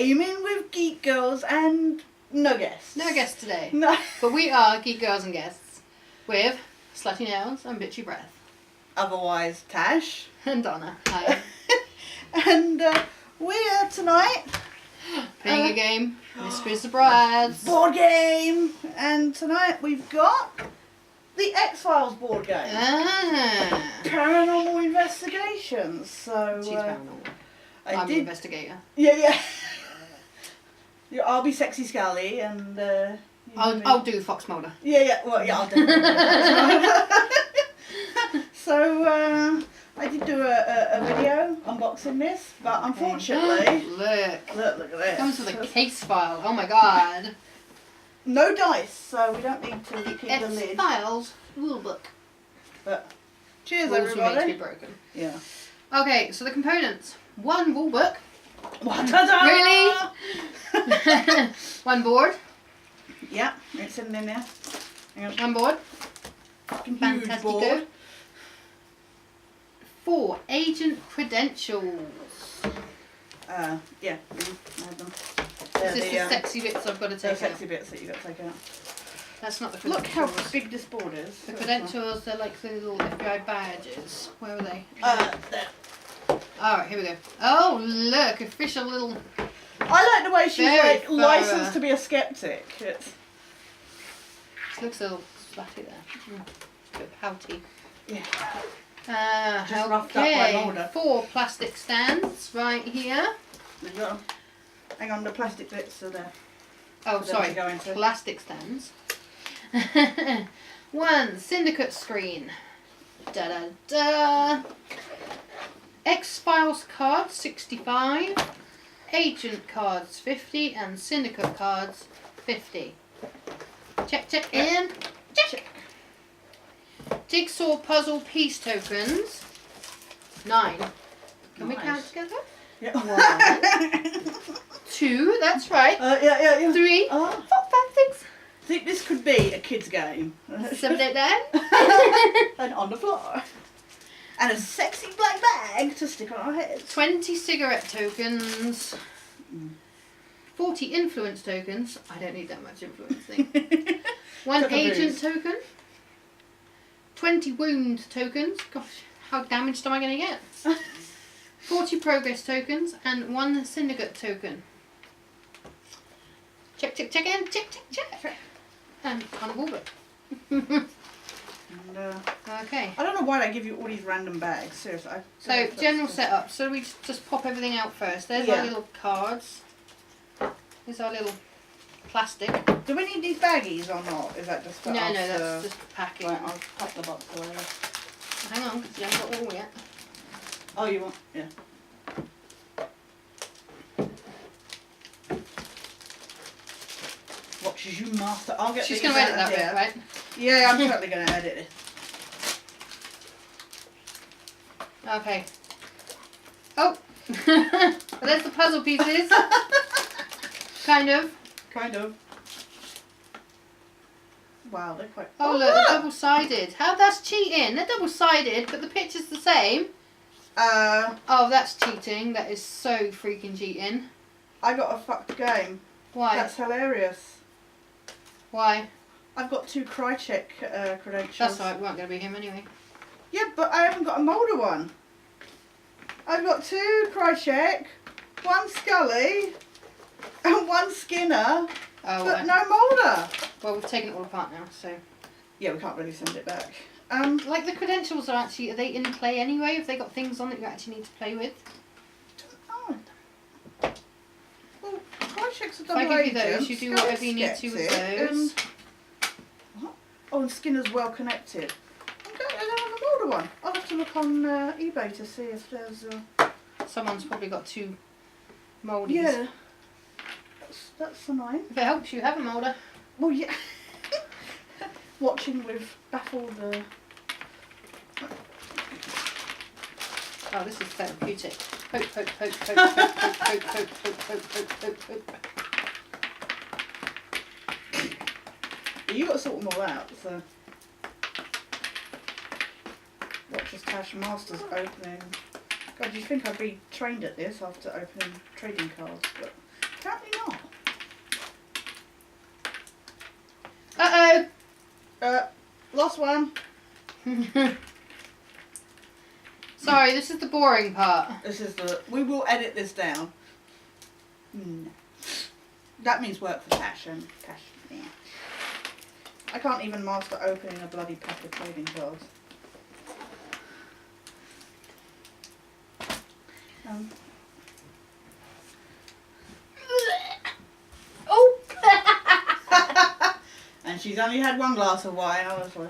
gaming with Geek Girls and no guests. No guests today. No. But we are Geek Girls and Guests with Slutty Nails and Bitchy Breath. Otherwise, Tash. And Donna. Hi. And we are tonight Playing a game. Mysteries of Brads. board game. And tonight we've got the X-Files board game. Ah. Paranormal Investigations. So She's paranormal. I'm the investigator. Yeah. Yeah, I'll be Sexy Scully and I'll do Fox Mulder. Yeah. Well, yeah, I'll definitely. So I did do a video unboxing this, but unfortunately, look at this. It comes with a case file. Oh my god. No dice, so we don't need to keep the lid. X-Files rulebook. But cheers, Rules were made to everybody. be broken. Yeah. Okay, so the components. One rulebook. Ta-da! Really? One board. Yeah, it's in there. Hang on. One board. Huge Fantastic. board. 4 agent credentials. Yeah, I have them. Is this the sexy bits I've got to The take out? sexy bits that you got to take out. That's not the Look credentials. how big this board is. The credentials are like the little FBI badges. Where are they? There. Alright, here we go. Oh, look, official little... I like the way she's Very like licensed to be a skeptic. It's It looks a little slutty there. A bit pouty. Yeah. Just roughed up by Okay, Mulder. 4 plastic stands right here. We've got 'em. Hang on, the plastic bits are there. Oh, Then sorry, we go into- plastic stands. 1 syndicate screen. Da da da. X-Files cards 65, agent cards 50, and syndicate cards 50. Check, and check. Jigsaw puzzle piece tokens 9. Can we Nice. count together? Yeah. 1, 2, that's right. Yeah. 3, 4, Oh, 5, 6, I think this could be a kid's game. 7, 8, 9. And on the floor. And a sexy black bag to stick on our heads. 20 cigarette tokens. 40 influence tokens. I don't need that much influence thing. 1 Took a agent booze. token. 20 wound tokens. Gosh, how damaged am I going to get? 40 progress tokens and 1 syndicate token. Check, and check. And on rulebook. And, Okay. I don't know why they give you all these random bags. Seriously. So, general setup. So we just pop everything out first. There's our little cards. There's our little plastic. Do we need these baggies or not? Is that just for No, us? that's just packing. Right, I'll pop the box away. Hang on, because you haven't got all yet. Oh, you want? Yeah. Watch as you master. I'll get She's these going to edit out that of bit, here. right? Yeah, I'm totally going to edit it. Okay. Oh! Well, there's the puzzle pieces. Kind of. Kind of. Wow, they're quite... Oh, look, they're double-sided. How that's cheating? They're double-sided, but the picture's the same. Oh, that's cheating. That is so freaking cheating. I got a fucked game. Why? That's hilarious. Why? I've got 2 Crycheck credentials. That's alright, we aren't going to be him anyway. Yeah, but I haven't got a Mulder one. I've got 2 Crycheck, 1 Scully, and 1 Skinner, Oh, but no Mulder. well, we've taken it all apart now, so... Yeah, we can't really send it back. Like, the credentials are they in play anyway? Have they got things on that you actually need to play with? Oh. Well, Crycheck's a If double I give you agent. those, you do Scully's whatever you need to with skeptic, those. What? Oh, and Skinner's well connected. I don't have a Mulder one. I'll have to look on eBay to see if there's a... Someone's probably got 2 mouldies. Yeah. That's annoying. If it helps you, have a moulder. Well, yeah. Watching with baffled... Oh, this is therapeutic. Poke, poke, poke, poke, poke, poke, poke, poke, poke, poke, poke, poke. You got to sort them all out, so... Watch as Tash Masters opening... God, do you think I'd be trained at this after opening trading cards? But Last one. Sorry, this is the boring part. This is we will edit this down. That means work for passion. Passion, yeah. I can't even master opening a bloody pack of trading cards. Oh! And she's only had one glass of wine, honestly.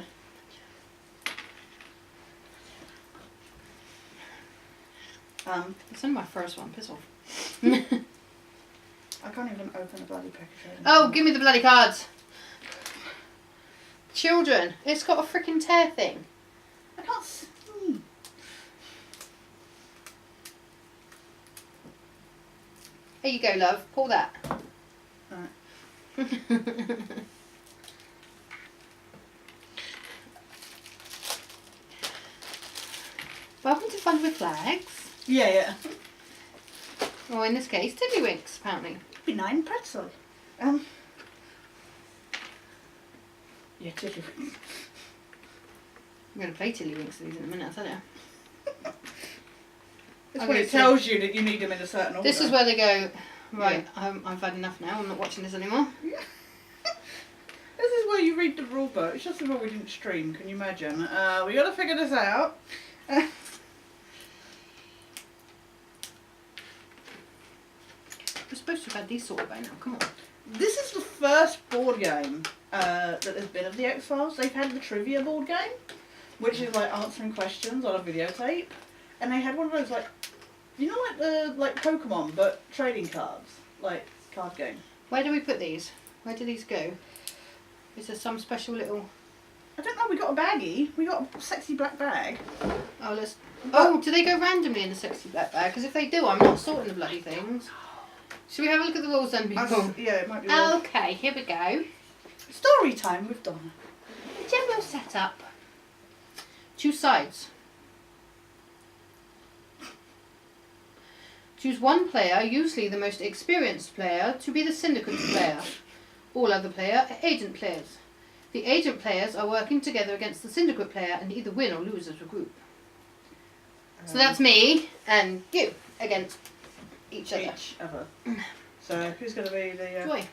It's only my first one, piss off. I can't even open a bloody pack of trading Oh, cards. give me the bloody cards. Children, it's got a freaking tear thing. I can't see. Here you go, love. Pull that. Alright. Welcome to Fun with Flags. Yeah. Or in this case, Tiddlywinks, apparently. Benign pretzel. Yeah, Tiddlywinks. I'm going to play Tiddlywinks with these in a minute, I'll tell you. It's I'm when gonna it tells you that you need them in a certain order. This is where they go, right, I've had enough now, I'm not watching this anymore. Yeah. This is where you read the rule book. It's just as well we didn't stream, can you imagine? We got to figure this out. We're supposed to have had these sorted by now, come on. This is the first board game that has been of the X-Files. They've had the trivia board game, which is like answering questions on a videotape. And they had one of those like, you know, like Pokemon, but trading cards, like card game. Where do we put these? Where do these go? Is there some special little... I don't know, we got a baggie. We got a sexy black bag. Oh, let's... Oh, do they go randomly in the sexy black bag? Because if they do, I'm not sorting the bloody things. Should we have a look at the rules then, people? Yeah, it might be well. Okay, here we go. Story time with Donna. General setup. Choose sides. Choose one player, usually the most experienced player, to be the syndicate player. All other players are agent players. The agent players are working together against the syndicate player and either win or lose as a group. So that's me and you against each other. So who's going to be the... Joy.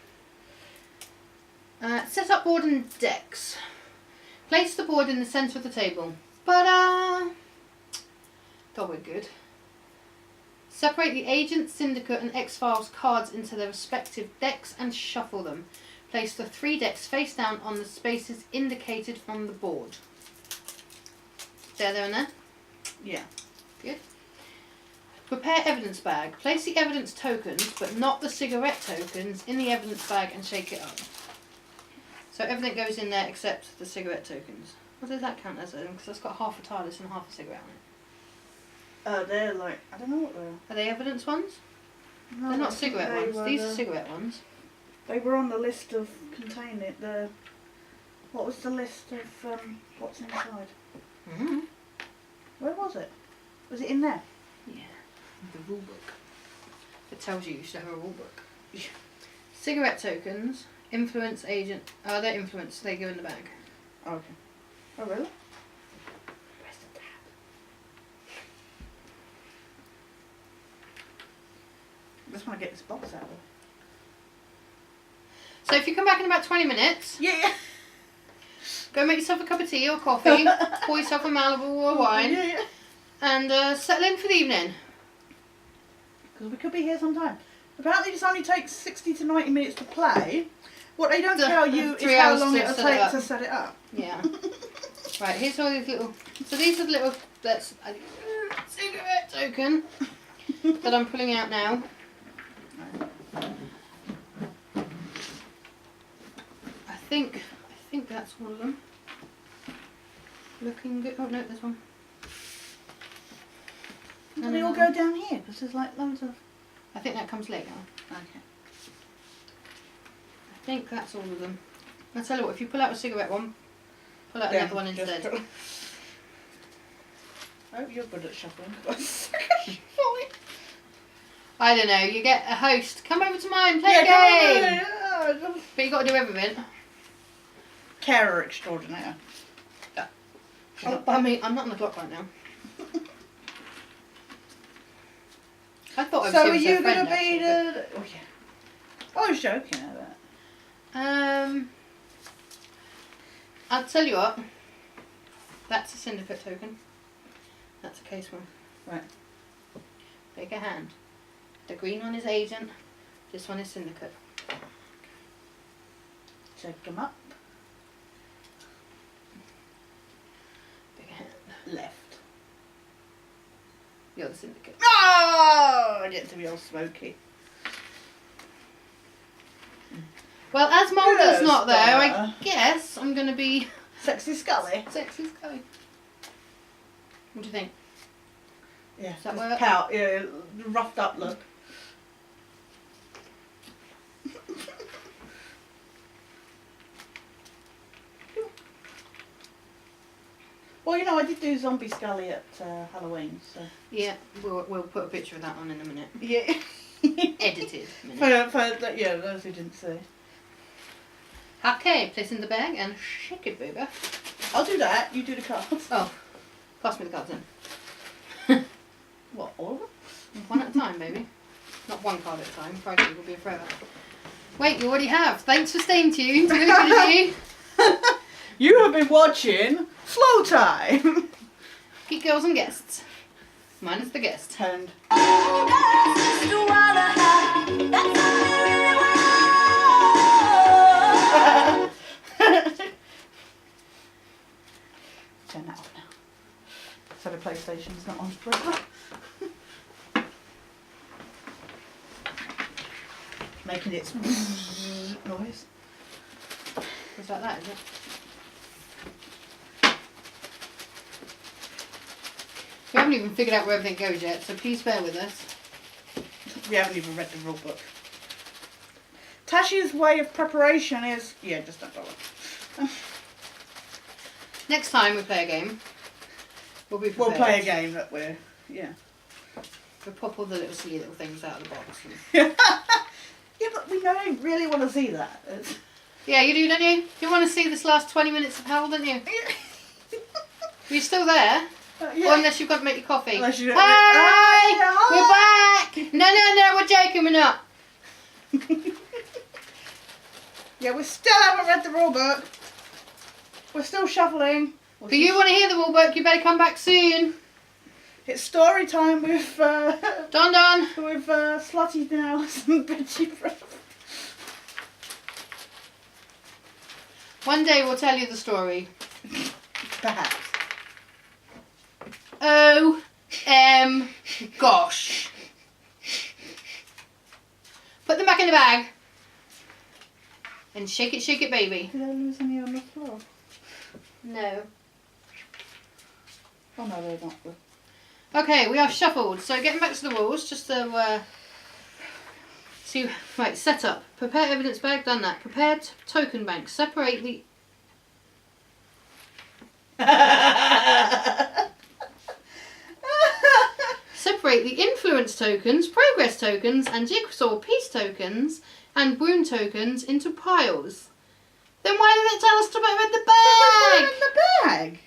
Set up board and decks. Place the board in the centre of the table. Ta-da! Thought we're good. Separate the Agent, Syndicate and X-Files cards into their respective decks and shuffle them. Place the 3 decks face down on the spaces indicated from the board. There and there? Yeah. Good. Prepare evidence bag. Place the evidence tokens, but not the cigarette tokens, in the evidence bag and shake it up. So everything goes in there except the cigarette tokens. What does that count as then? Because that's got half a TARDIS and half a cigarette on it. They're like, I don't know what they're... Are they evidence ones? No, They're not I think cigarette they ones. were These are cigarette ones. They were on the list of containing the... What was the list of what's inside? Mm-hmm. Where was it? Was it in there? Yeah. The rule book. It tells you should have a rule book. Cigarette tokens, influence agent. Oh, they're influence. They go in the bag. Oh, okay. Oh, really? Where's the tab? I just want to get this box out of it. So if you come back in about 20 minutes, Yeah. go make yourself a cup of tea or coffee, pour yourself a Malibu or a wine, Yeah. and settle in for the evening. Because we could be here sometime. Apparently this only takes 60 to 90 minutes to play. What they don't tell you is 3 how hours long to it'll set it take up. to set it up. Yeah. Right, here's all these little... So these are the little... That's a cigarette token that I'm pulling out now. I think that's all of them. Looking good. Oh no, there's one. Do they all go down here? Because there's like loads of... I think that comes later. Okay. I think that's all of them. I'll tell you what, if you pull out a cigarette one, pull out another one instead. I hope you're good at shuffling. I don't know, you get a host, come over to mine, play Yeah, a game! come on. But you got to do everything. carer extraordinaire. I mean, I'm not on the clock right now. I thought I was So here are with you her going to friend, be actually, the... Oh, yeah. I was joking at that. but- I'll tell you what. That's a syndicate token. That's a case one. Right. Take a hand. The green one is agent. This one is syndicate. Check them up. Big hand. Left. You're the syndicate. Oh! I get to be all smoky. Well, as Mulder's Yes, not there, I Donna. guess I'm going to be Sexy Scully. sexy Scully. What do you think? Yeah. Does that just work? pout. Yeah, roughed up look. Well, you know, I did do Zombie Scully at Halloween, so... Yeah, we'll put a picture of that on in a minute. Yeah. Edited minute. Yeah, those who didn't see. Okay, place in the bag and shake it, baby. I'll do that, you do the cards. Oh, pass me the cards in. What, all of them? One at a time, baby. Not one card at a time. Friday will be a forever. Wait, you already have. Thanks for staying tuned. Really good of you. You have been watching Slow Time. Geek Girls and Guests. Minus the guest. And turn that off now. So the PlayStation's not on forever. Making its noise. Just like that, is it? We haven't even figured out where everything goes yet, so please bear with us. We haven't even read the rule book. Tashi's way of preparation is... Yeah, just don't bother. Next time we play a game, we'll be prepared. We'll play a game that we're... Yeah. We'll pop all the little silly little things out of the box. Yeah, but we don't really want to see that. It's... Yeah, you do, don't you? You want to see this last 20 minutes of hell, don't you? Are you still there? Yeah. Or unless you've got to make your coffee. Unless you don't Hi! Hi! We're back! No, we're joking, we're not. Yeah, we still haven't read the rule book. We're still shuffling. If you want to hear the rule book, you better come back soon. It's story time with Don. with Slutty Nails and Bitchy Breath. One day we'll tell you the story. Perhaps. Gosh. Put them back in the bag. And shake it, baby. Did I lose any on the floor? No. Oh no, they're not good. Okay, we are shuffled. So getting back to the rules, just to see. Right, set up. Prepare evidence bag. Done that. Prepare token bank. Separate the. Separate the influence tokens, progress tokens, and jigsaw piece tokens and wound tokens into piles. Then why didn't it tell us to put them in the bag? In the bag.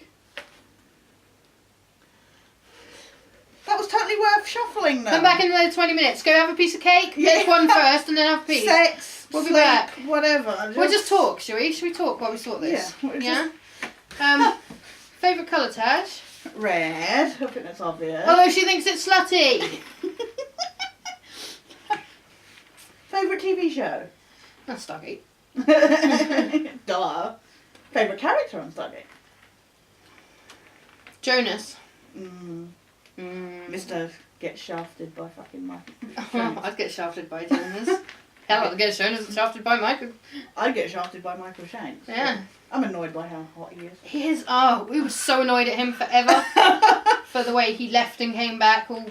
That was totally worth shuffling though. Come back in another 20 minutes. Go have a piece of cake. Yeah. Take one first and then have a piece. Sex, We'll be sleep, back. whatever. We'll just talk, shall we? Should we talk while we sort this? Yeah, we'll Yeah? Favourite colour, Tash? Red. I think that's obvious. Although she thinks it's slutty. Favourite TV show? That's Stargate. Duh. Favourite character on Stargate? Jonas. Mr. Gets shafted by fucking Michael. Oh, I'd get shafted by Jonas. Hell, I'd get Jonas and shafted by Michael. I'd get shafted by Michael Shanks. Yeah. I'm annoyed by how hot he is. He is. Oh, we were so annoyed at him forever for the way he left and came back all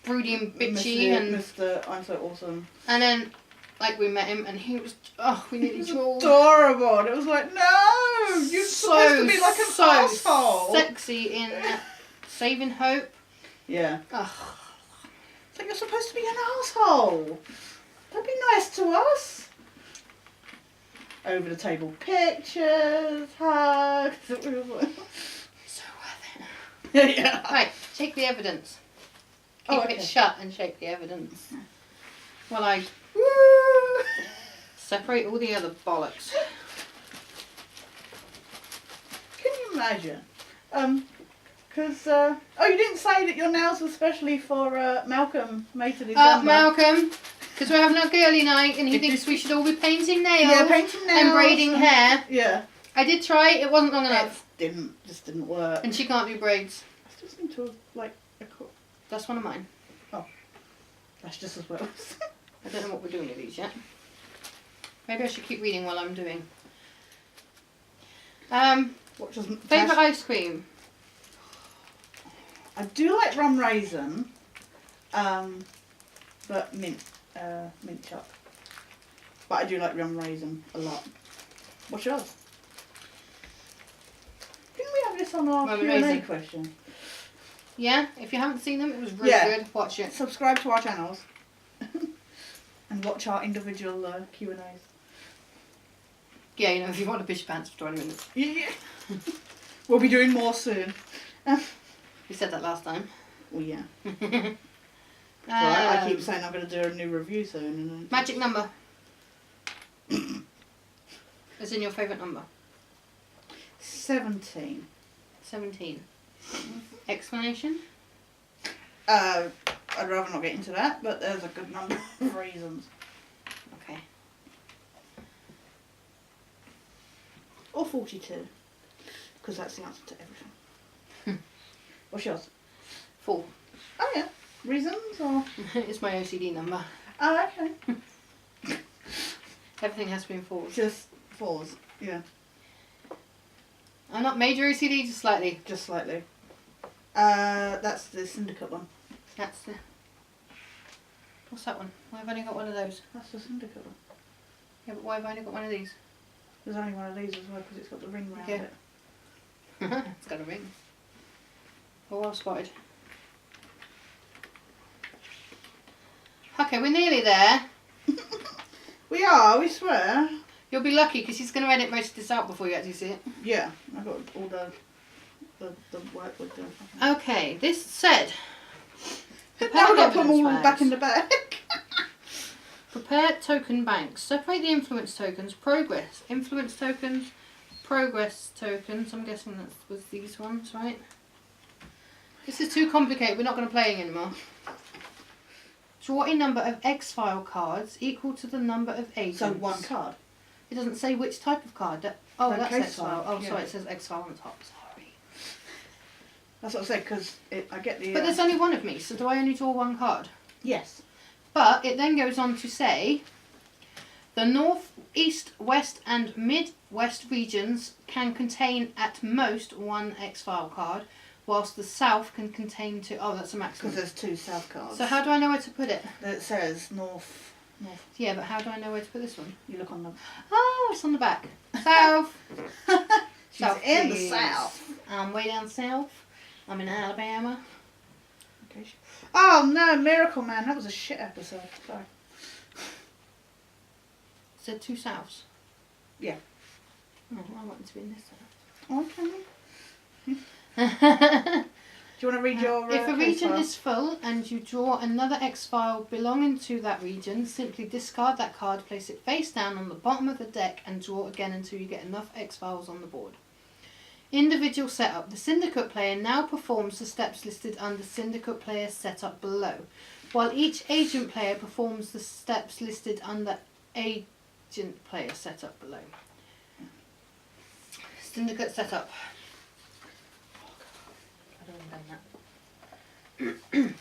broody and bitchy Mr. I'm so awesome. and then like we met him and he was we nearly drooled. Adorable. And it was like, no, you're supposed to be like an asshole. Sexy in Saving Hope. Yeah. Ugh. It's like you're supposed to be an asshole. Don't be nice to us. over the table pictures, hugs. It was like, So worth it. yeah. Right, shake the evidence. Keep it shut and shake the evidence. While I Woo! separate all the other bollocks. Can you imagine? Because, oh, you didn't say that your nails were specially for Malcolm, mate of December. Malcolm, because we're having a girly night and he thinks we should all be painting nails. Yeah, painting nails. And braiding hair. Yeah. I did try, it wasn't long enough. Just didn't work. And she can't do braids. I still seem to have, like, That's one of mine. Oh. That's just as well. I don't know what we're doing with these yet. Maybe I should keep reading while I'm doing. What doesn't... Favourite ice cream? I do like rum raisin, but mint choc. But I do like rum raisin a lot. What's yours? Didn't we have this on our Rum Q&A raisin. question? Yeah, if you haven't seen them, it was really good. Watch it. Subscribe to our channels and watch our individual Q&As. Yeah, you know, if you want to piss your pants for 20 minutes. Yeah. We'll be doing more soon. We said that last time. Well, yeah. So I keep saying I'm going to do a new review soon. And Magic number. As in your favourite number. 17. 17. Explanation? I'd rather not get into that, but there's a good number of reasons. Okay. Or 42. Because that's the answer to everything. What's yours? 4. Oh yeah. Reasons or? It's my OCD number. Oh, okay. Everything has to be in 4s. Just 4s. Yeah. I'm not major OCD, just slightly. Just slightly. That's the syndicate one. That's the... What's that one? Why have I only got one of those? That's the syndicate one. Yeah, but why have I only got one of these? There's only one of these as well because it's got the ring round Okay. it. It's got a ring. Oh, well spotted. Okay, we're nearly there. We are, we swear. You'll be lucky because he's going to edit most of this out before you actually see it. Yeah, I've got all the work we're doing. Okay, this said. Now we've got to put them all evidence back in bags. the bag. Prepare token banks. Separate the influence tokens. Progress. Influence tokens. Progress tokens. I'm guessing that was these ones, right? This is too complicated. We're not going to play anymore. Draw a number of X-File cards equal to the number of agents. So one card. It doesn't say which type of card. Oh, No, that's case X-File. file, Oh, yeah. sorry, it says X-File on the top. Sorry. That's what I said because I get the. But there's only one of me, so do I only draw one card? Yes. But it then goes on to say the north, east, west and mid-west regions can contain at most one X-File card, whilst the south can contain 2. Oh, that's a maximum. Because there's 2 south cards. So how do I know where to put it? It says north. Yeah, but how do I know where to put this one? You look on the. Oh, it's on the back. South. She's South, in the please. south. I'm way down south. I'm in Alabama. Okay. Oh no, Miracle Man! That was a shit episode. Sorry. Is there 2 souths? Yeah. Oh, I want it to be in this Okay. south. Do you want to read your? If a case region file? is full and you draw another X-File belonging to that region, simply discard that card, place it face down on the bottom of the deck and draw again until you get enough X-Files on the board. Individual setup. The Syndicate player now performs the steps listed under Syndicate player setup below, while each agent player performs the steps listed under agent player setup below. Syndicate setup. I don't want to done that.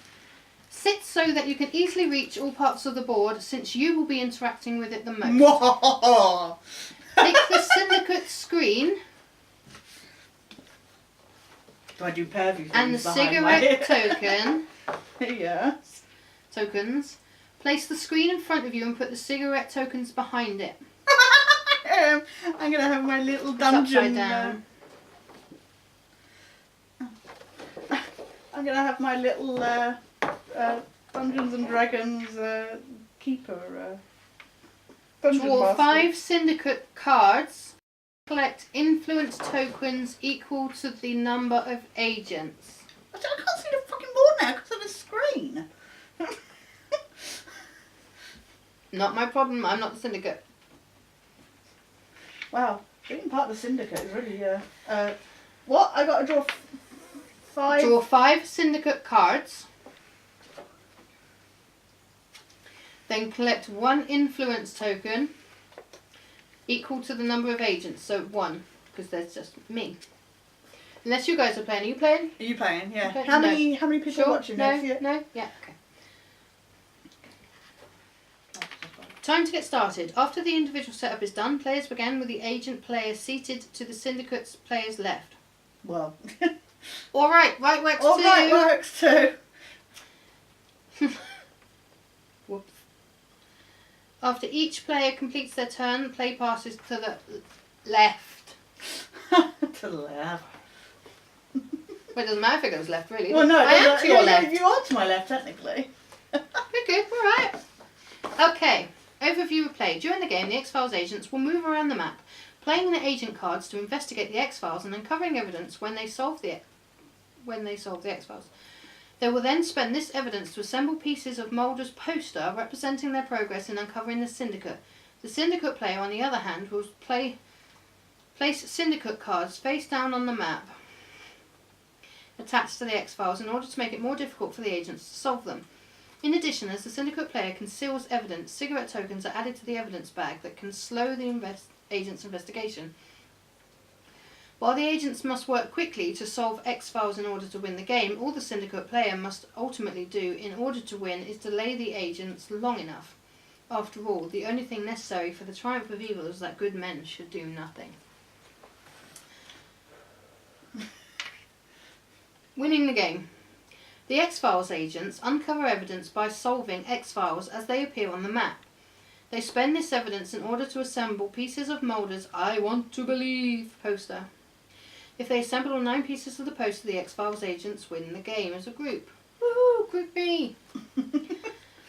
Sit so that you can easily reach all parts of the board, since you will be interacting with it the most. Take the Syndicate screen Do I do pervy and the things behind cigarette my- token Yes. tokens. Place the screen in front of you and put the cigarette tokens behind it. I'm gonna have my little It's upside dungeon. down. I'm gonna have my little Dungeons and Dragons keeper Dungeon Draw Master. 5 syndicate cards. Collect influence tokens equal to the number of agents. I can't see the fucking board now because of the screen. Not my problem, I'm not the syndicate. Wow, being part of the syndicate is really, what? I got to draw 5? Draw 5 syndicate cards. Then collect 1 influence token equal to the number of agents. So 1, because there's just me. Unless you guys are playing. Are you playing? Are you playing? Yeah. Okay. How No. many people Sure? are watching? No? Yeah. No? Yeah, okay. Time to get started. After the individual setup is done, players begin with the agent player seated to the syndicate's player's left. Well. Alright, right works All too. right works too. Whoops. After each player completes their turn, play passes to the left. To the left. Well, it doesn't matter if it goes left, really. Well, no, I am to your left. You are to my left, technically. You're good, alright. Okay, overview of play. During the game, the X-Files agents will move around the map, playing the agent cards to investigate the X-Files and uncovering evidence when they solve the X-Files. They will then spend this evidence to assemble pieces of Mulder's poster representing their progress in uncovering the syndicate. The syndicate player, on the other hand, will place syndicate cards face down on the map attached to the X-Files in order to make it more difficult for the agents to solve them. In addition, as the syndicate player conceals evidence, cigarette tokens are added to the evidence bag that can slow the agent's investigation. While the agents must work quickly to solve X-Files in order to win the game, all the syndicate player must ultimately do in order to win is delay the agents long enough. After all, the only thing necessary for the triumph of evil is that good men should do nothing. Winning the game. The X-Files agents uncover evidence by solving X-Files as they appear on the map. They spend this evidence in order to assemble pieces of Mulder's I Want to Believe poster. If they assemble all 9 pieces of the poster, the X-Files agents win the game as a group. Woohoo! Group B!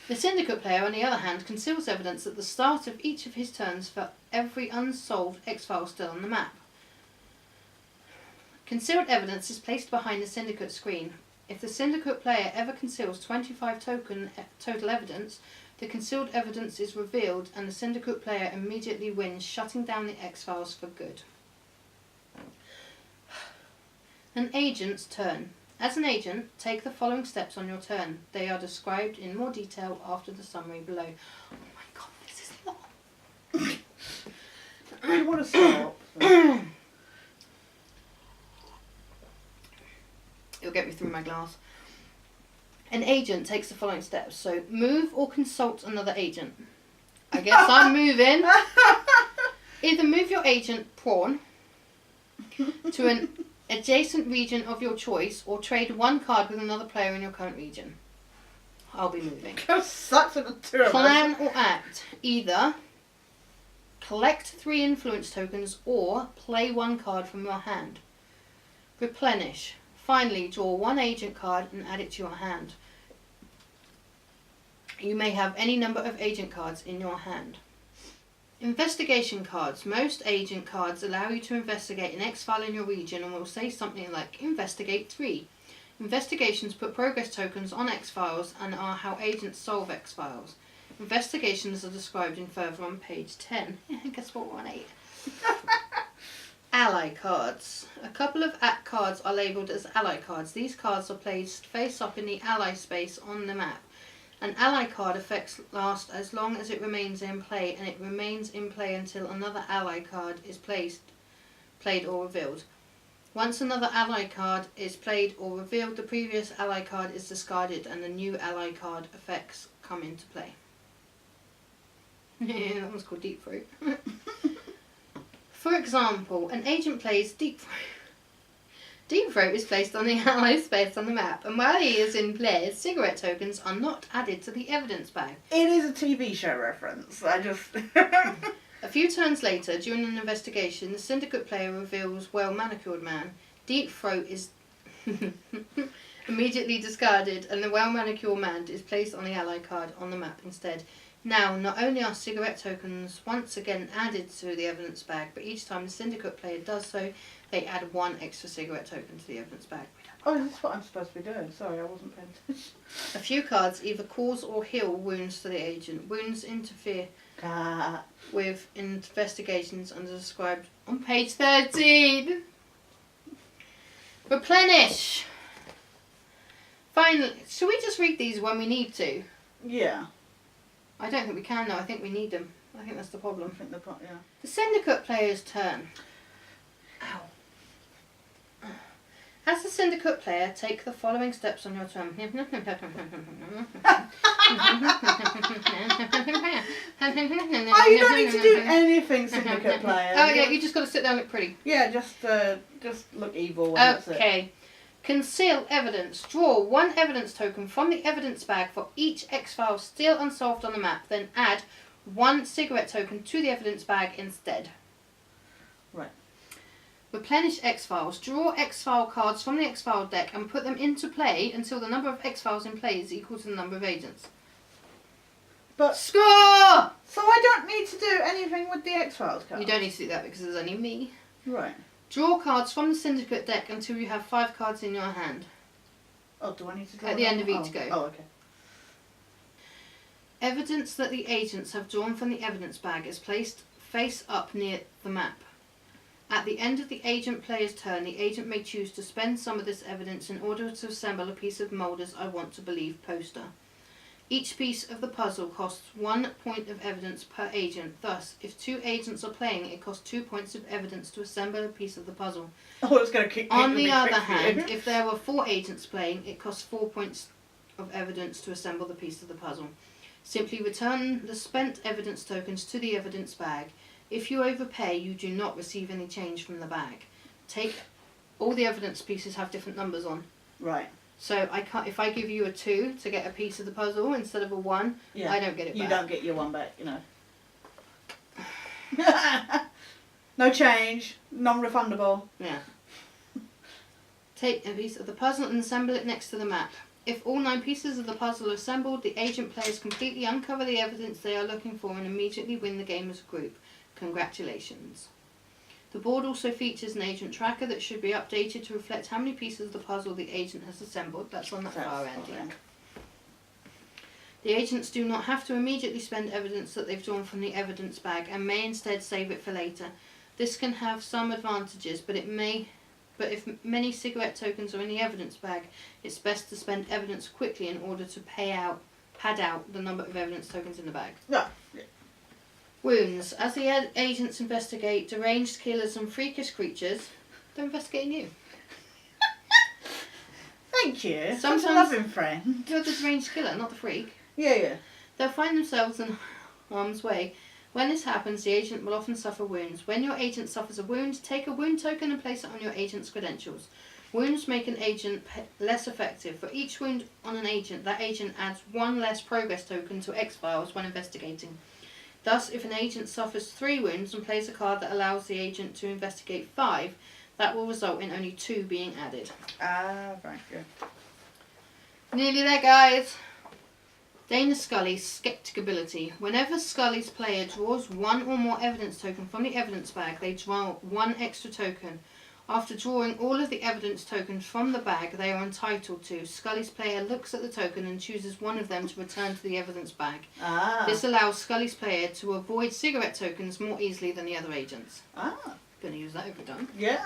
The syndicate player, on the other hand, conceals evidence at the start of each of his turns for every unsolved X-File still on the map. Concealed evidence is placed behind the syndicate screen. If the syndicate player ever conceals 25 total evidence, the concealed evidence is revealed and the syndicate player immediately wins, shutting down the X-Files for good. An agent's turn. As an agent, take the following steps on your turn. They are described in more detail after the summary below. Oh my god, this is long. I want to stop. So. It'll get me through my glass. An agent takes the following steps. So, move or consult another agent. I guess I'm moving. Either move your agent prawn to an adjacent region of your choice or trade 1 card with another player in your current region. I'll be moving. Sucks at the 2 of us. Plan or act. Either collect 3 influence tokens or play 1 card from your hand. Replenish. Finally, draw 1 agent card and add it to your hand. You may have any number of agent cards in your hand. Investigation cards. Most agent cards allow you to investigate an X-file in your region and will say something like Investigate 3. Investigations put progress tokens on X-files and are how agents solve X-files. Investigations are described in further on page 10. Guess what, we're on 8. Ally cards. A couple of cards are labelled as ally cards. These cards are placed face up in the ally space on the map. An ally card effects last as long as it remains in play, and it remains in play until another ally card is played or revealed. Once another ally card is played or revealed, the previous ally card is discarded and the new ally card effects come into play. That one's called Deep Throat. For example, an agent plays Deep Throat. Deep Throat is placed on the ally space on the map, and while he is in play, cigarette tokens are not added to the evidence bag. It is a TV show reference. I just... A few turns later, during an investigation, the syndicate player reveals well-manicured man. Deep Throat is immediately discarded, and the well-manicured man is placed on the ally card on the map instead. Now, not only are cigarette tokens once again added to the evidence bag, but each time the syndicate player does so, they add 1 extra cigarette token to the evidence bag. Oh, this is what I'm supposed to be doing. Sorry, I wasn't paying attention. A few cards either cause or heal wounds to the agent. Wounds interfere with investigations as described on page 13. Replenish. Finally, should we just read these when we need to? Yeah. I don't think we can though. I think we need them. I think that's the problem. I think yeah. The syndicate player's turn. Ow. As the syndicate player, take the following steps on your turn. Oh, you don't need to do anything, syndicate player. Oh yeah, you just got to sit down and look pretty. Yeah, just look evil. And that's it. Okay. Conceal evidence. Draw 1 evidence token from the evidence bag for each X-file still unsolved on the map. Then add 1 cigarette token to the evidence bag instead. Right. Replenish X-files. Draw X-file cards from the X-file deck and put them into play until the number of X-files in play is equal to the number of agents. But score! So I don't need to do anything with the X-Files cards? You don't need to do that because there's only me. Right. Draw cards from the syndicate deck until you have 5 cards in your hand. Oh, do I need to draw at the end of each go? Oh, okay. Evidence that the agents have drawn from the evidence bag is placed face up near the map. At the end of the agent player's turn, the agent may choose to spend some of this evidence in order to assemble a piece of Mulder's I Want to Believe poster. Each piece of the puzzle costs 1 point of evidence per agent. Thus, if 2 agents are playing, it costs 2 points of evidence to assemble a piece of the puzzle. Oh, it's going to kick. On the other hand, if there were 4 agents playing, it costs 4 points of evidence to assemble the piece of the puzzle. Simply return the spent evidence tokens to the evidence bag. If you overpay, you do not receive any change from the bag. Take all the evidence pieces have different numbers on. Right. So I can't. If I give you a 2 to get a piece of the puzzle instead of a 1, yeah. I don't get it back. You don't get your 1 back, you know. No change, non-refundable. Yeah. Take a piece of the puzzle and assemble it next to the map. If all 9 pieces of the puzzle are assembled, the agent players completely uncover the evidence they are looking for and immediately win the game as a group. Congratulations. The board also features an agent tracker that should be updated to reflect how many pieces of the puzzle the agent has assembled. That's on that far end, yeah. The agents do not have to immediately spend evidence that they've drawn from the evidence bag and may instead save it for later. This can have some advantages, but if many cigarette tokens are in the evidence bag, it's best to spend evidence quickly in order to pad out the number of evidence tokens in the bag. Yeah. Wounds. As the agents investigate deranged killers and freakish creatures, they're investigating you. Thank you. Sometimes Such a loving friend. You're the deranged killer, not the freak. Yeah. They'll find themselves in harm's way. When this happens, the agent will often suffer wounds. When your agent suffers a wound, take a wound token and place it on your agent's credentials. Wounds make an agent less effective. For each wound on an agent, that agent adds 1 less progress token to X-Files when investigating. Thus, if an agent suffers 3 wounds and plays a card that allows the agent to investigate 5, that will result in only 2 being added. Right, good. Nearly there, guys. Dana Scully's skeptic ability. Whenever Scully's player draws 1 or more evidence token from the evidence bag, they draw 1 extra token. After drawing all of the evidence tokens from the bag they are entitled to, Scully's player looks at the token and chooses 1 of them to return to the evidence bag. This allows Scully's player to avoid cigarette tokens more easily than the other agents. Gonna use that every time. Yeah.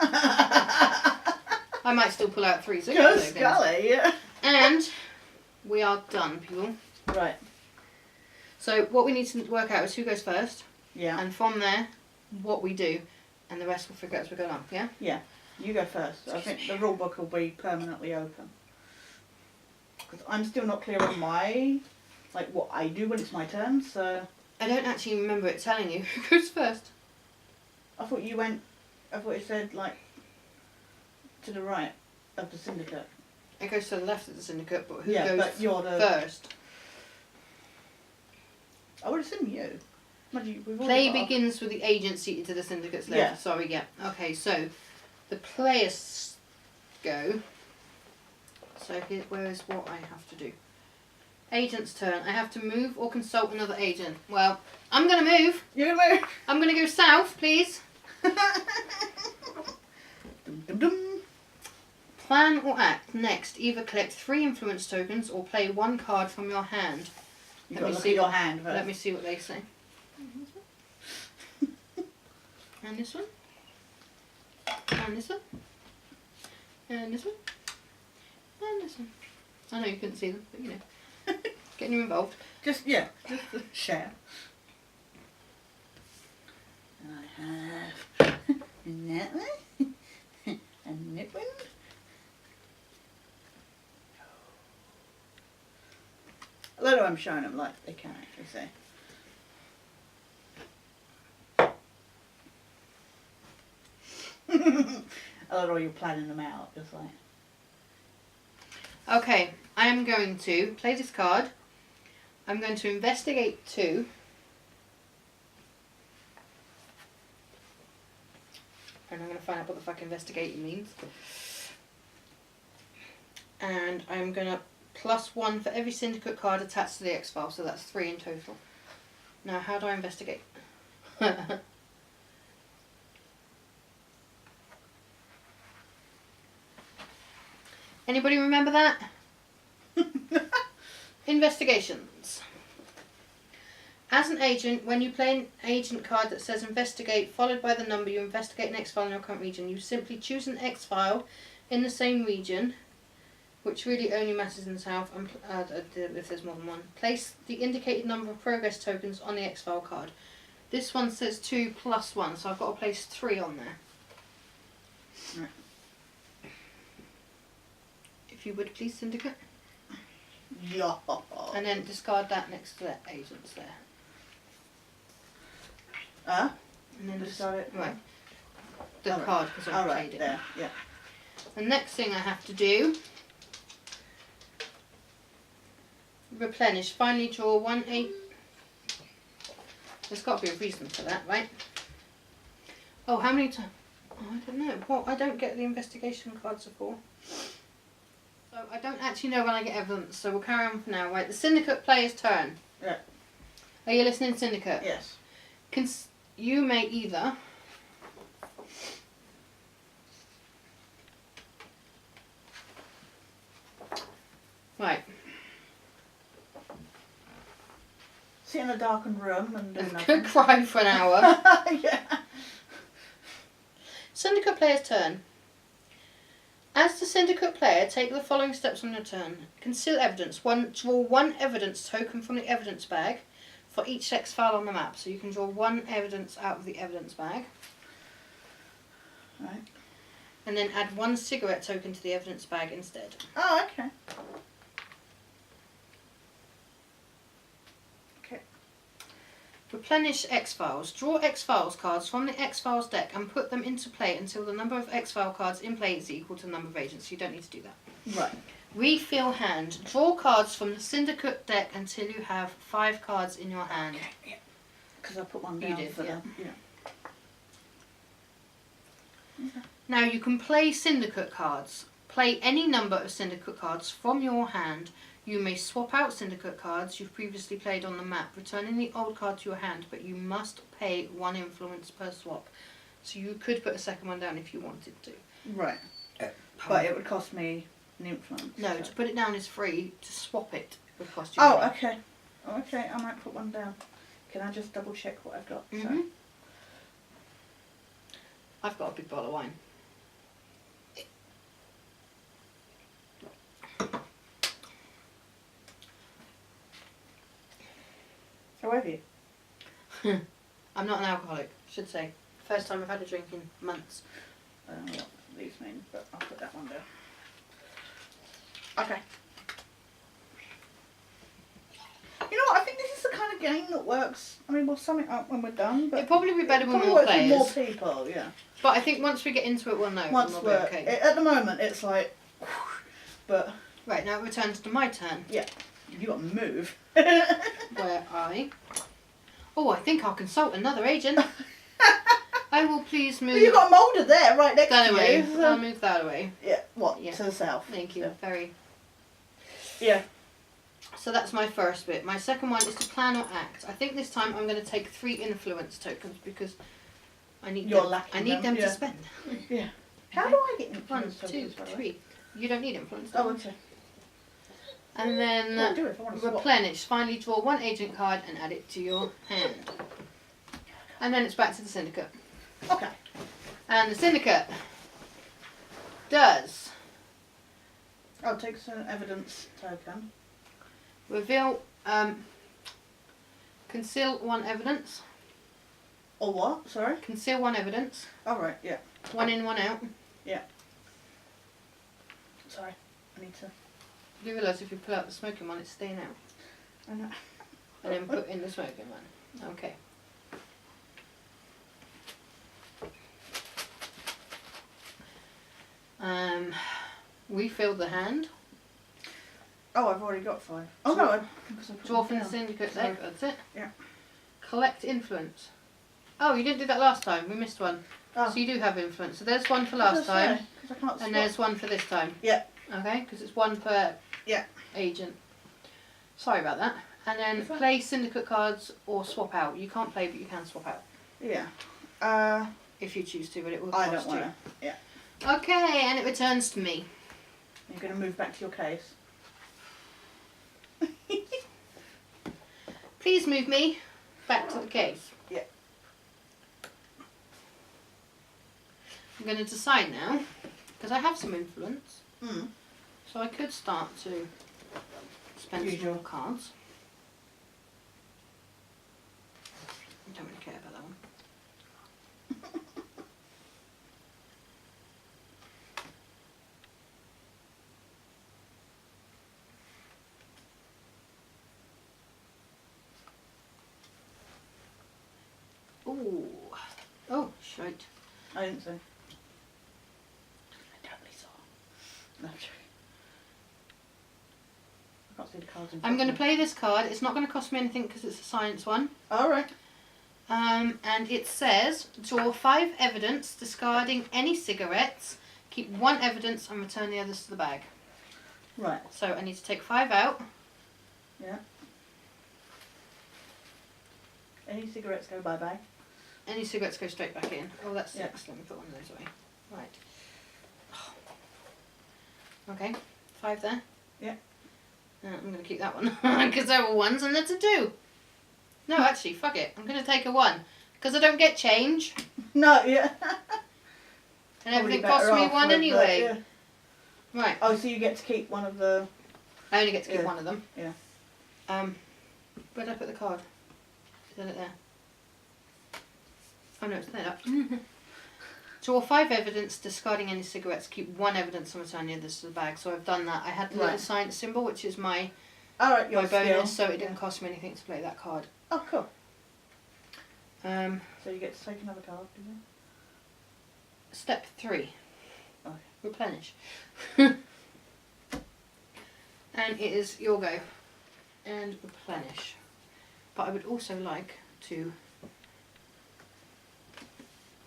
I might still pull out 3 cigarette tokens. Scully, yeah. And we are done, people. Right. So what we need to work out is who goes first. Yeah. And from there, what we do. And the rest we'll figure out as we go along, yeah? Yeah. You go first. I think the rule book will be permanently open. Because I'm still not clear on what I do when it's my turn, so... I don't actually remember it telling you who goes first. I thought it said, to the right of the syndicate. It goes to the left of the syndicate, but who Yeah, goes but you're the... first? I would assume you. Play begins with the agent seated to the syndicate's left. Yeah. Sorry, yeah. Okay, so the players go. So where is what I have to do? Agent's turn. I have to move or consult another agent. Well, I'm going to move. You're gonna move. I'm going to go south, please. Dum, dum, dum. Plan or act. Next, either collect 3 influence tokens or play 1 card from your hand. You've got to look at your hand first. Let me see what they say. And this one. And this one. And this one. And this one. I know you couldn't see them, but you know. Getting you involved. Just share. And I have that one. And that one. A lot of I'm showing them like they can actually see. A lot of you planning them out, just like. Okay, I am going to play this card. I'm going to investigate 2. And I'm going to find out what the fuck investigating means. And I'm going to +1 for every syndicate card attached to the X-File, so that's 3 in total. Now, how do I investigate? Anybody remember that? Investigations. As an agent, when you play an agent card that says investigate, followed by the number you investigate an X-File in your current region, you simply choose an X-File in the same region, which really only matters in the south, and if there's more than one. Place the indicated number of progress tokens on the X-File card. This one says 2 + 1, so I've got to place 3 on there. Right. If you would please, Syndicate. Yeah. And then discard that next to that agent's there. And then Discard it? Right. The Oh, card, because I've played it. There, yeah. The next thing I have to do, replenish. Finally draw 1 8. There's got to be a reason for that, right? Oh, how many times? Oh, I don't know. What? I don't get the investigation cards for. So I don't actually know when I get evidence, so we'll carry on for now. Right, the Syndicate player's turn. Yeah. Are you listening, Syndicate? Yes. You may either right. Sit in a darkened room and do Could nothing. cry for an hour. Yeah. Syndicate player's turn. As the Syndicate player, take the following steps on your turn. Conceal evidence. Draw 1 evidence token from the evidence bag for each X-File on the map. So you can draw 1 evidence out of the evidence bag. Right. And then add 1 cigarette token to the evidence bag instead. Oh, okay. Okay. Replenish X-Files. Draw X-Files cards from the X-Files deck and put them into play until the number of X-File cards in play is equal to the number of agents. You don't need to do that. Right. Refill hand. Draw cards from the Syndicate deck until you have 5 cards in your hand. Okay, yeah. Because I put one You down did, for yeah. them. Yeah. Okay. Now you can play Syndicate cards. Play any number of Syndicate cards from your hand. You may swap out Syndicate cards you've previously played on the map, returning the old card to your hand, but you must pay 1 influence per swap. So you could put a second one down if you wanted to. Right. But it would cost me an influence. No, so. to put it down is free. To swap it would cost you Oh, money. okay. Okay, I might put one down. Can I just double check what I've got? Mhm. I've got a big bottle of wine. So have you? I'm not an alcoholic, I should say. First time I've had a drink in months. I don't know what these mean, but I'll put that one down. Okay. You know what? I think this is the kind of game that works. I mean, we'll sum it up when we're done, but It'd probably be better with probably more works with players. more people. Yeah. But I think once we get into it, we'll know. Once and we're we'll be okay. at the moment, it's like, but Right, now it returns to my turn, you got to move. where I... Oh, I think I'll consult another agent. I will please move... Well, you got a moulder there, right next that to away. you. I'll move that away. Yeah. What? Yeah. To the south. Thank you. Yeah. Very... Yeah. So that's my first bit. My second one is to plan or act. I think this time I'm going to take 3 influence tokens because I need You're them. lacking I need them yeah. to spend. Yeah. How do I get 1, influence 2, tokens, by the way? 3. You don't need influence Oh, tokens. okay. And then Well, I'll do it if I want to swap. replenish. Finally draw 1 agent card and add it to your hand. And then it's back to the syndicate. Okay. And the syndicate does I'll take some evidence token. reveal, conceal 1 evidence. Or what? Sorry? Conceal 1 evidence. Oh, right, yeah. 1 in, 1 out. Sorry. I need to... You realise if you pull out the smoking one, it's staying out. I know. And then put in the smoking one. Okay. Refill the hand. Oh, I've already got 5. Oh, no. Because I put Draw them from the down. syndicate Sorry. deck. That's it. Yeah. Collect influence. Oh, you didn't do that last time. We missed one. Oh. So you do have influence. So there's 1 for What last did I say? time. 'Cause I can't And swap. there's 1 for this time. Yeah. Okay, because it's 1 per Yeah. agent. Sorry about that. And then It's fine. play syndicate cards or swap out. You can't play, but you can swap out Yeah. if you choose to, but it will I cost don't you. want to. Yeah. Okay, and it returns to me. You're going to move back to your case. Please move me back to the case. Yeah. I'm going to decide now, because I have some influence, Mm. so I could start to spend some Usual. more cards. I don't really care about that one. Ooh. Oh, shite. I didn't say. I totally saw. No, I'm joking. I can't see the cards in front I'm going to of me. play this card. It's not going to cost me anything because it's a science one. Alright. And it says, draw 5 evidence, discarding any cigarettes, keep 1 evidence and return the others to the bag. Right. So I need to take 5 out. Yeah. Any cigarettes go bye-bye? Any cigarettes go straight back in. Oh, that's Yeah. 6. Let me put one of those away. Right. Okay, 5 there. Yeah. I'm going to keep that one because they're all 1s and that's a 2. No, actually, fuck it. I'm going to take a 1 because I don't get change No, yeah. and everything Probably costs better me off 1 with anyway. that, yeah. Right. Oh, so you get to keep one of the... I only get to keep Yeah. 1 of them. Yeah. Where did I put the card? Is it there? Oh no, it's there. Up. Draw 5 evidence, discarding any cigarettes, keep 1 evidence and return the others to the bag. So I've done that. I had the little Right. science symbol, which is my Alright, your bonus, skill. so it didn't Yeah. cost me anything to play that card. Oh, cool. Um, So you get to take another card, do you? Step 3. Okay. Replenish. And it is your go. And replenish. But I would also like to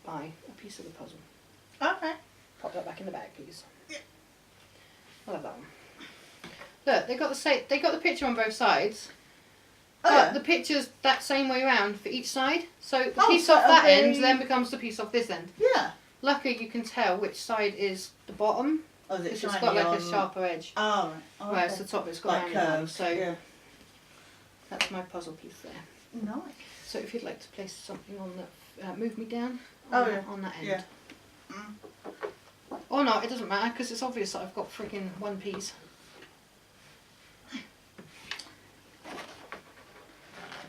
buy a piece of the puzzle. Okay. Pop that back in the bag, please. Yeah. I'll have that one. Look, they got the picture on both sides. Oh, But yeah. the picture's that same way around for each side. So the Oh, piece so off that they- end then becomes the piece off this end. Yeah. Luckily you can tell which side is the bottom. Oh, is it Because it's shiny got like on... a sharper edge. Oh, right. Oh, Whereas okay. the top it's got Like rounded on. curved, So yeah. that's my puzzle piece there. Nice. So if you'd like to place something on the, move me down Oh, on, yeah. on that end. Yeah. Mm. Or not, it doesn't matter because it's obvious that I've got freaking 1 piece.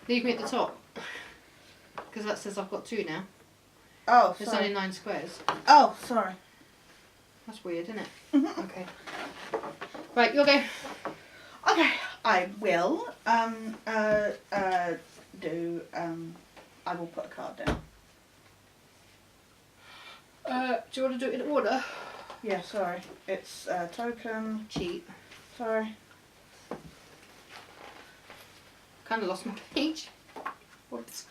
Leave me at the top. Because that says I've got 2 now. Oh, There's sorry. only 9 squares. Oh, sorry. That's weird, isn't it? Okay. Right, you'll go. Okay, I will. I will put a card down. Do you want to do it in order? Yeah, sorry. It's token. Cheat. Sorry. Kind of lost my page. Whoops.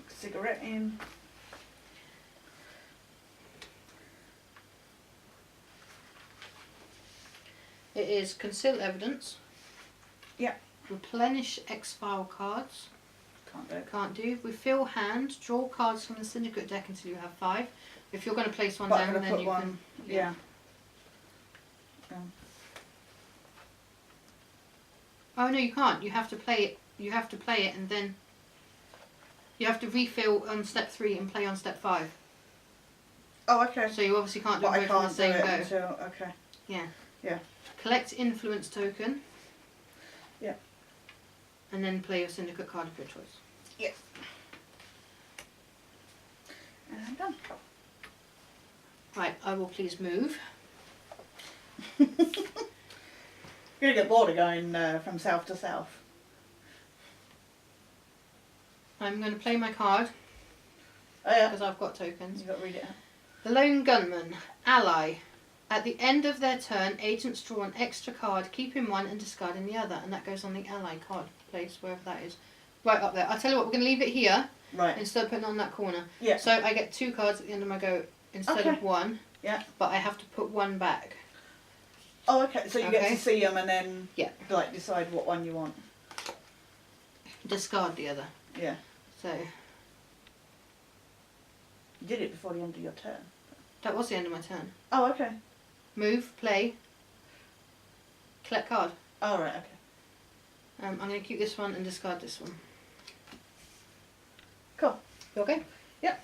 Cigarette in. It is conceal evidence. Yeah. Replenish X-File cards. Can't do it. Can't do. Refill hand. Draw cards from the syndicate deck until you have 5. If you're going to place one But down, I'm gonna then put you one. can. Yeah. Oh no, you can't. You have to play it. You have to play it, and then you have to refill on step 3 and play on step 5. Oh, okay. So you obviously can't do But I both in the can't do same it go. until. Okay. Yeah. Yeah. Collect influence token. Yeah. And then play your syndicate card of your choice. Yeah. And I'm done. Right, I will please move. You're gonna get bored of going from south to south. I'm going to play my card Oh yeah. because I've got tokens. You got to read it out. The Lone Gunman, ally. At the end of their turn, agents draw an extra card, keeping one and discarding the other, and that goes on the ally card place, wherever that is. Right up there. I'll tell you what, we're going to leave it here Right. instead of putting it on that corner. Yeah. So I get 2 cards at the end of my go instead of 1. Yeah. But I have to put 1 back. Oh, okay. So you get Okay. to see them and then Yeah. like decide what one you want. Discard the other. Yeah. So You did it before the end of your turn. that was the end of my turn. Oh, okay. Move, play, collect card. Oh, right. Okay. I'm going to keep this one and discard this one. Cool. You okay? Yep.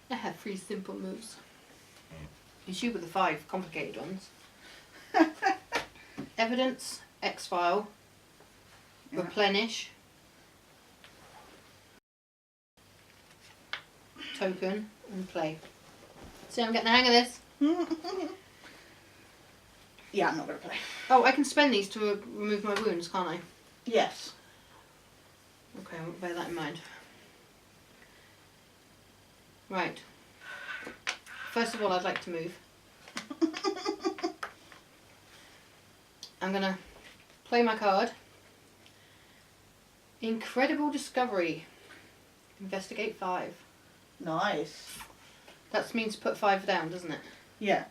I have 3 simple moves. It's you with the 5 complicated ones. Evidence, X-File, Yeah. Replenish, Token, and Play. See, I'm getting the hang of this. Yeah, I'm not gonna play. Oh, I can spend these to remove my wounds, can't I? Yes. Okay, I'll bear that in mind. Right. First of all, I'd like to move. I'm going to play my card. Incredible Discovery. Investigate 5. Nice. That means put 5 down, doesn't it? Yeah.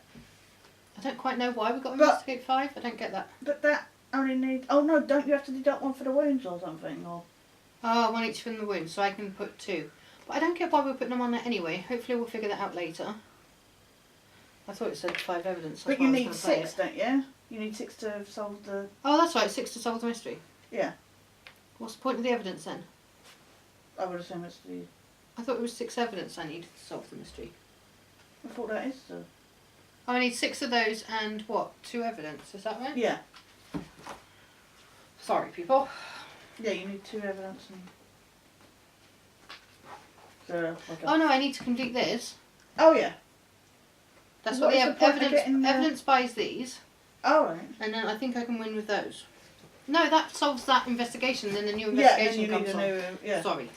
I don't quite know why we've got to But- investigate 5. I don't get that. But that only needs. Oh no! Don't you have to deduct one for the wounds or something? Or Oh, 1 each from the wound, so I can put 2. But I don't get why we're putting them on there anyway. Hopefully we'll figure that out later. I thought it said 5 evidence. but That's you why I was need gonna play 6, it. don't you? You need 6 to solve the. Oh, that's right, 6 to solve the mystery. Yeah. What's the point of the evidence then? I would assume it's the. I thought it was 6 evidence I needed to solve the mystery. I thought that is the. Oh, I need 6 of those and what? 2 evidence, is that right? Yeah. Sorry, people. Yeah, you need 2 evidence and. So, okay. Oh no, I need to complete this. Oh yeah. That's What what, is the the point of evidence. getting the- Evidence buys these, Oh right. and then I think I can win with those. No, that solves that investigation. Then the new Yeah, then investigation you need comes a on. new. Yeah. Sorry.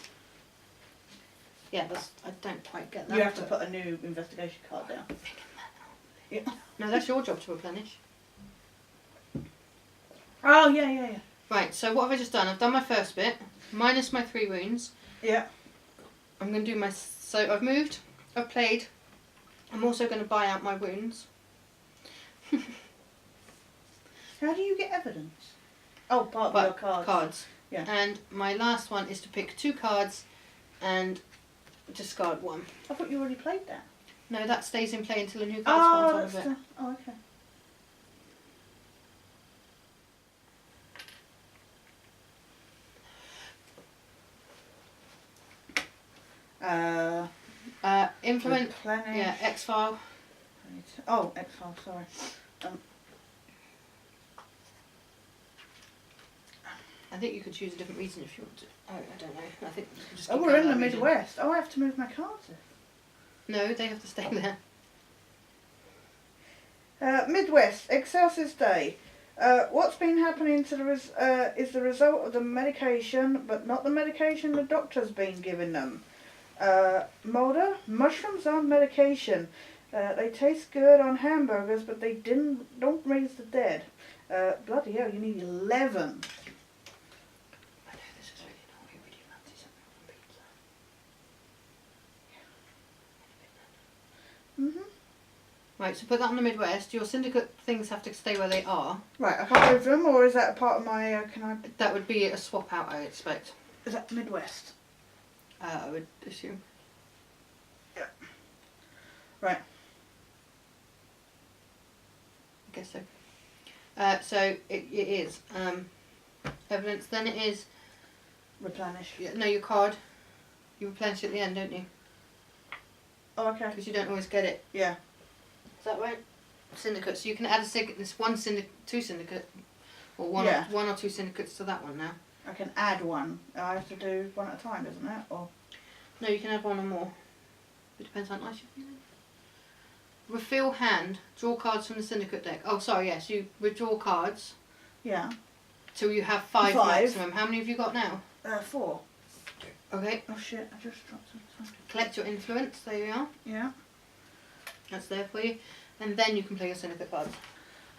Yeah, that's, I don't quite get that. You have to but- put a new investigation card down. Yeah. No, that's your job to replenish. Oh yeah, yeah, yeah. Right. So what have I just done? I've done my first bit, minus my 3 wounds. Yeah. I'm going to do my... So I've moved, I've played, I'm also going to buy out my wounds. How do you get evidence? Oh, part of your cards. Cards. Yeah. And my last one is to pick 2 cards and discard 1. I thought you already played that. No, that stays in play until a new card Oh, spawns that's out of it. the, oh, okay. Implement, replenish. yeah, X-File. Oh, X-File, sorry. I think you could choose a different reason if you want to. Oh, I don't know. I think you can just Oh, keep we're going in the that region. Midwest. Oh, I have to move my cards. No, they have to stay there. Midwest, Excelsis Day. What's been happening to is the result of the medication, but not the medication the doctor's been giving them. Mulder, mushrooms aren't medication. They taste good on hamburgers, but they don't raise the dead. Bloody hell, you need 11. I know this is really naughty. Would you fancy something on pizza? Right, so put that on the Midwest. Your syndicate things have to stay where they are. Right, I can't move them, or is that a part of my, can I... That would be a swap out, I expect. Is that Midwest? I would assume. Yeah. Right. I guess so. So it is evidence. Then it is Replenish. no, your card. You replenish at the end, don't you? Oh, okay. Because you don't always get it. Yeah. Is that right? Syndicate. So you can add two syndicate, or one or two syndicates to that one now. I can add one. I have to do one at a time, isn't it? Or no, you can add one or more. It depends how nice you're feeling. Refill hand. Draw cards from the syndicate deck. Oh, sorry. Yes, you withdraw cards. Yeah. Till you have 5 maximum. How many have you got now? 4. Okay. Oh shit! I just dropped something. Collect your influence. There you are. Yeah. That's there for you. And then you can play your syndicate cards.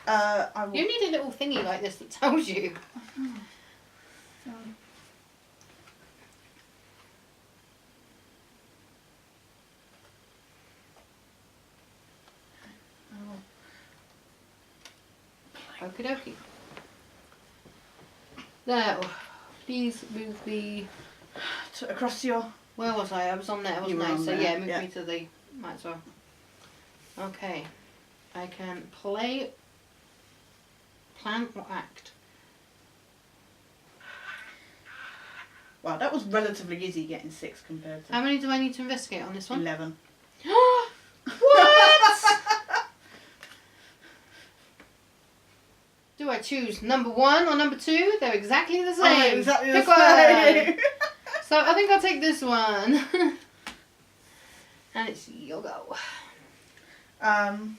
I will. You need a little thingy like this that tells you. Okie dokie. Now, please move the... across your... Where was I? I was on there, wasn't I? So yeah, move me to the... Might as well. Okay. I can play, plan or act. Wow, that was relatively easy getting 6 compared to... How many do I need to investigate on this one? 11. What? Do I choose number 1 or number 2? They're exactly the same. Oh, exactly the Pick same. one. So I think I'll take this one. And it's your go. And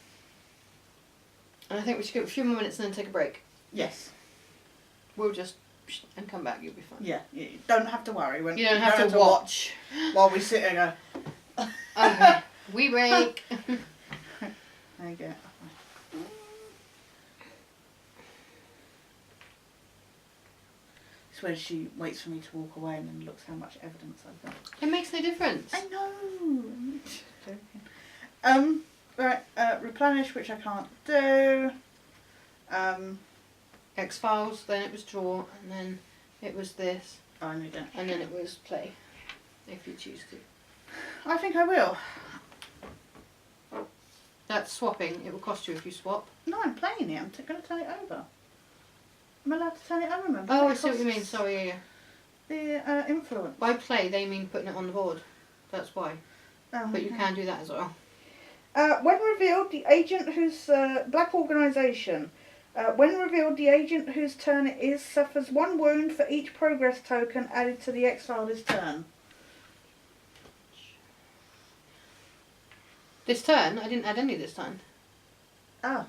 I think we should go a few more minutes and then take a break. Yes. We'll just and come back. You'll be fine. Yeah, you don't have to worry. When you don't have to watch while we sit and go. Okay, we break. There you go. It's when she waits for me to walk away and then looks how much evidence I've got. It makes no difference. I know. I'm joking. Right. Replenish, which I can't do. X-Files. Then it was draw, and then it was this. Oh, I need it. And then it was play, if you choose to. I think I will. That's swapping. It will cost you if you swap. No, I'm playing it. I'm going to turn it over. I'm allowed to turn it over, remember? Oh, I see what you mean. Sorry, yeah. The influence. By play, they mean putting it on the board. That's why. Oh, but you can do that as well. When revealed, the agent whose black organisation. When revealed, the agent whose turn it is suffers 1 wound for each progress token added to the exile this turn. This turn? I didn't add any this time. Oh.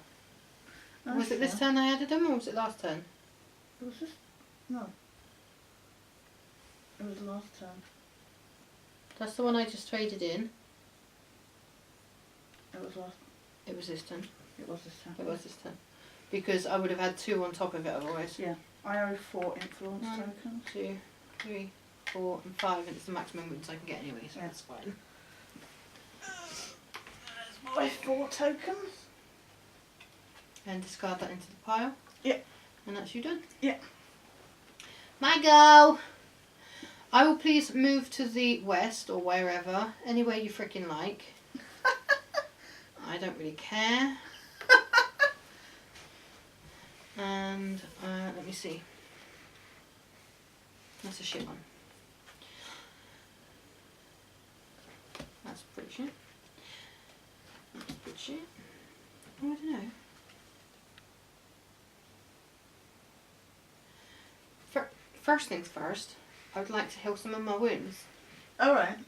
Was it this turn I added them, or was it last turn? It was just... No. It was the last turn. That's the one I just traded in. It was last... It was this turn. It was this turn. It was this turn. Because I would have had 2 on top of it otherwise. Yeah. I owe 4 influence tokens. 2, 3, 4 and 5, and it's the maximum wounds I can get anyway, so that's fine. There's my 4 tokens. And discard that into the pile. Yeah. And that's you done. Yeah. My go! I will please move to the west or wherever, anywhere you freaking like. I don't really care. And let me see. That's a shit one. That's pretty shit. That's pretty shit. Oh, I don't know. First things first, I would like to heal some of my wounds. Alright.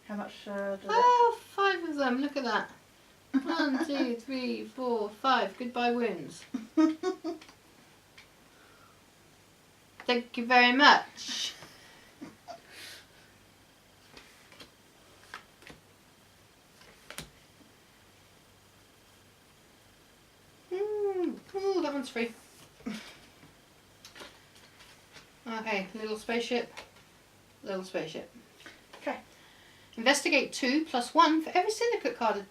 How much does Oh, 5 of them. Look at that. 1, 2, 3, 4, 5. Goodbye wounds. Thank you very much. Ooh, that one's free. Okay, little spaceship. Little spaceship. Okay. Investigate 2 + 1 for every syndicate card.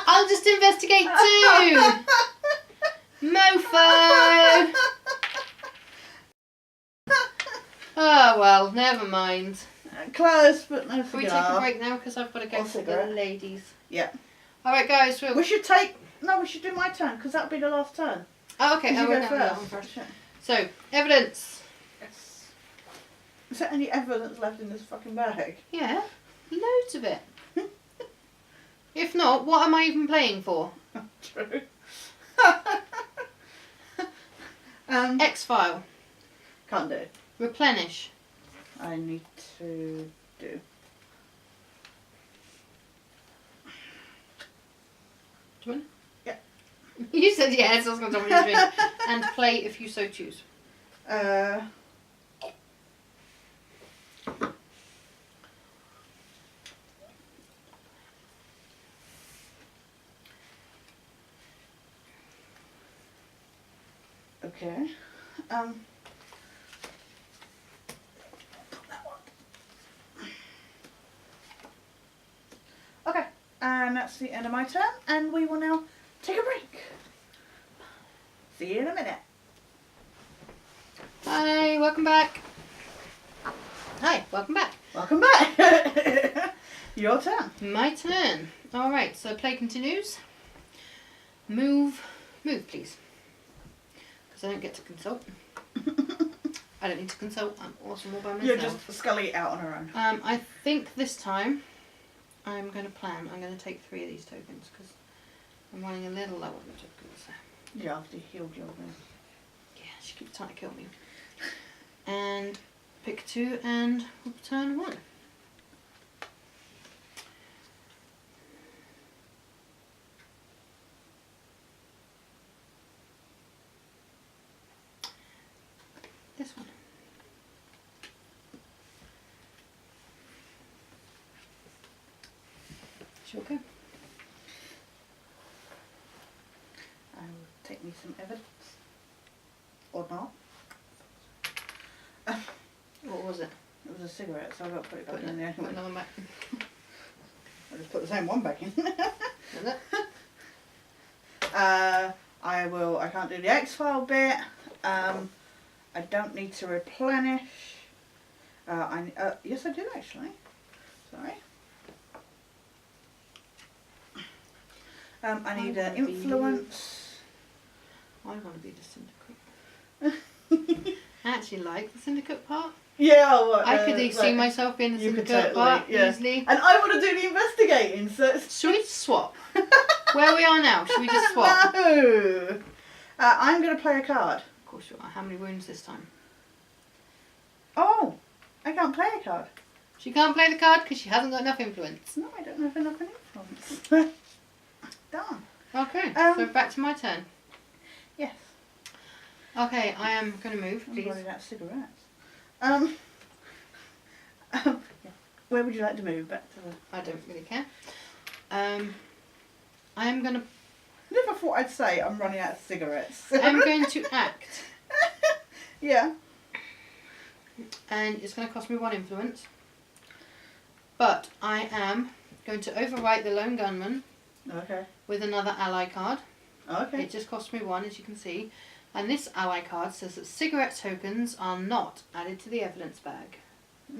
I'll just investigate 2! Mofo! Oh well, never mind. Close, but no cigar. Can we take a break now? Because I've got to go Or to cigarette. the ladies. Yeah. Alright guys, We should take... No, we should do my turn, because that'll be the last turn. Oh, okay, You we're go going that one first. first. So, evidence. Yes. Is there any evidence left in this fucking bag? Yeah, loads of it. If not, what am I even playing for? True. X-File. Can't do. Replenish. I need to do. Do you want? Yeah. You said yes, I was going to tell me what you're doing. And play if you so choose. Okay. That one. Okay, and that's the end of my turn, and we will now take a break. See you in a minute. Hi, welcome back. Hi, welcome back. Welcome back. Your turn. My turn. Alright, so play continues. Move, please. Because I don't get to consult. I don't need to consult. I'm awesome all by myself. You're just Scully out on her own. I think this time I'm going to plan. I'm going to take 3 of these tokens because I'm running a little low on the tokens. Yeah, after you healed your wound. Yeah, she keeps trying to kill me. And pick 2 and return 1. This one. Sure go. I will take me some evidence. Or not. What was it? It was a cigarette, so I've got to put it back Put in there. Put another back. I'll just put the same one back in. Was it? I can't do the X-File bit. I don't need to replenish. Yes I do actually. Sorry. I need wanna influence. I want to be the syndicate. I actually like the syndicate part. Yeah, well, I could see myself being the you could syndicate totally, part yeah. easily. And I want to do the investigating, so it's... Should we swap? Where we are now, should we just swap? No! I'm going to play a card. Of course you are. How many wounds this time? Oh! I can't play a card. She can't play the card because she hasn't got enough influence. No, I don't have enough influence. Darn. Okay, so back to my turn. Yes. Okay, I am going to move, I'm please. running out of cigarettes. Yeah. Where would you like to move? Back to the... I don't really care. I am going to... Never thought I'd say I'm running out of cigarettes. I'm going to act. Yeah. And it's going to cost me 1 influence. But I am going to overwrite the Lone Gunman Okay. with another ally card. Okay. It just cost me 1, as you can see. And this ally card says that cigarette tokens are not added to the evidence bag.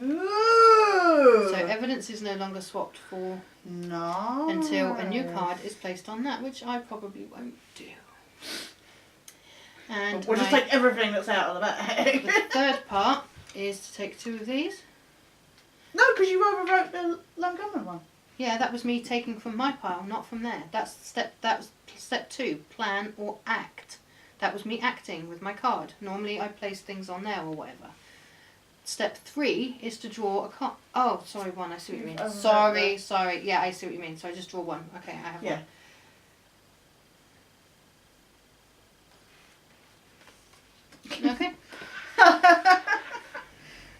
Ooh. So evidence is no longer swapped for No. until a new card is placed on that, which I probably won't do. And We'll just take everything that's out of the bag. the third part is to take 2 of these. No, because you overwrote the Montgomery one. Yeah, that was me taking from my pile, not from there. That was step 2, plan or act. That was me acting with my card. Normally I place things on there or whatever. Step 3 is to draw a card. Oh, sorry, 1. I see what you mean. Sorry. Yeah, I see what you mean. So I just draw 1. Okay, I have 1. Okay.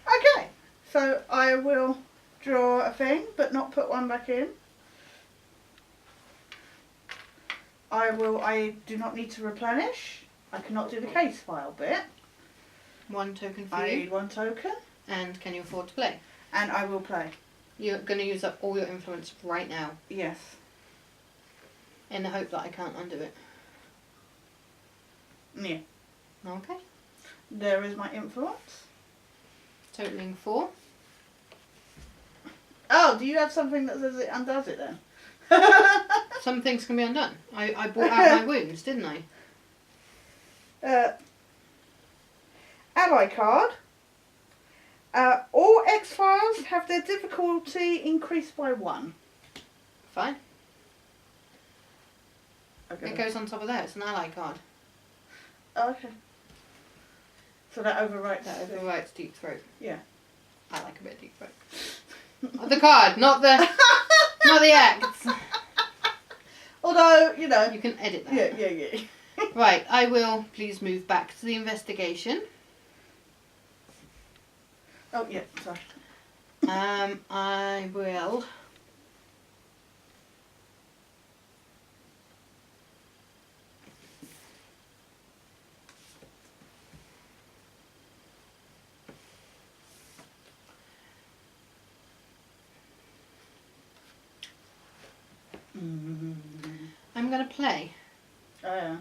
Okay, so I will draw a thing, but not put 1 back in. I do not need to replenish. I cannot do the case file bit. 1 token for I you. need 1 token. And can you afford to play? And I will play. You're going to use up all your influence right now. Yes. In the hope that I can't undo it. Yeah. Okay. There is my influence. Totaling 4. Oh, do you have something that says it undoes it then? Some things can be undone. I brought out my wounds, didn't I? Ally card. All X-Files have their difficulty increased by 1. Fine. Okay. It goes on top of that. It's an ally card. Oh, okay. So that overwrites. That overwrites Deep Throat. Yeah. I like a bit of Deep Throat. The card, not the acts. Although, you know. You can edit that. Yeah. Right, I will please move back to the investigation. Oh, yeah, sorry. I will. I'm going to play. Oh, yeah.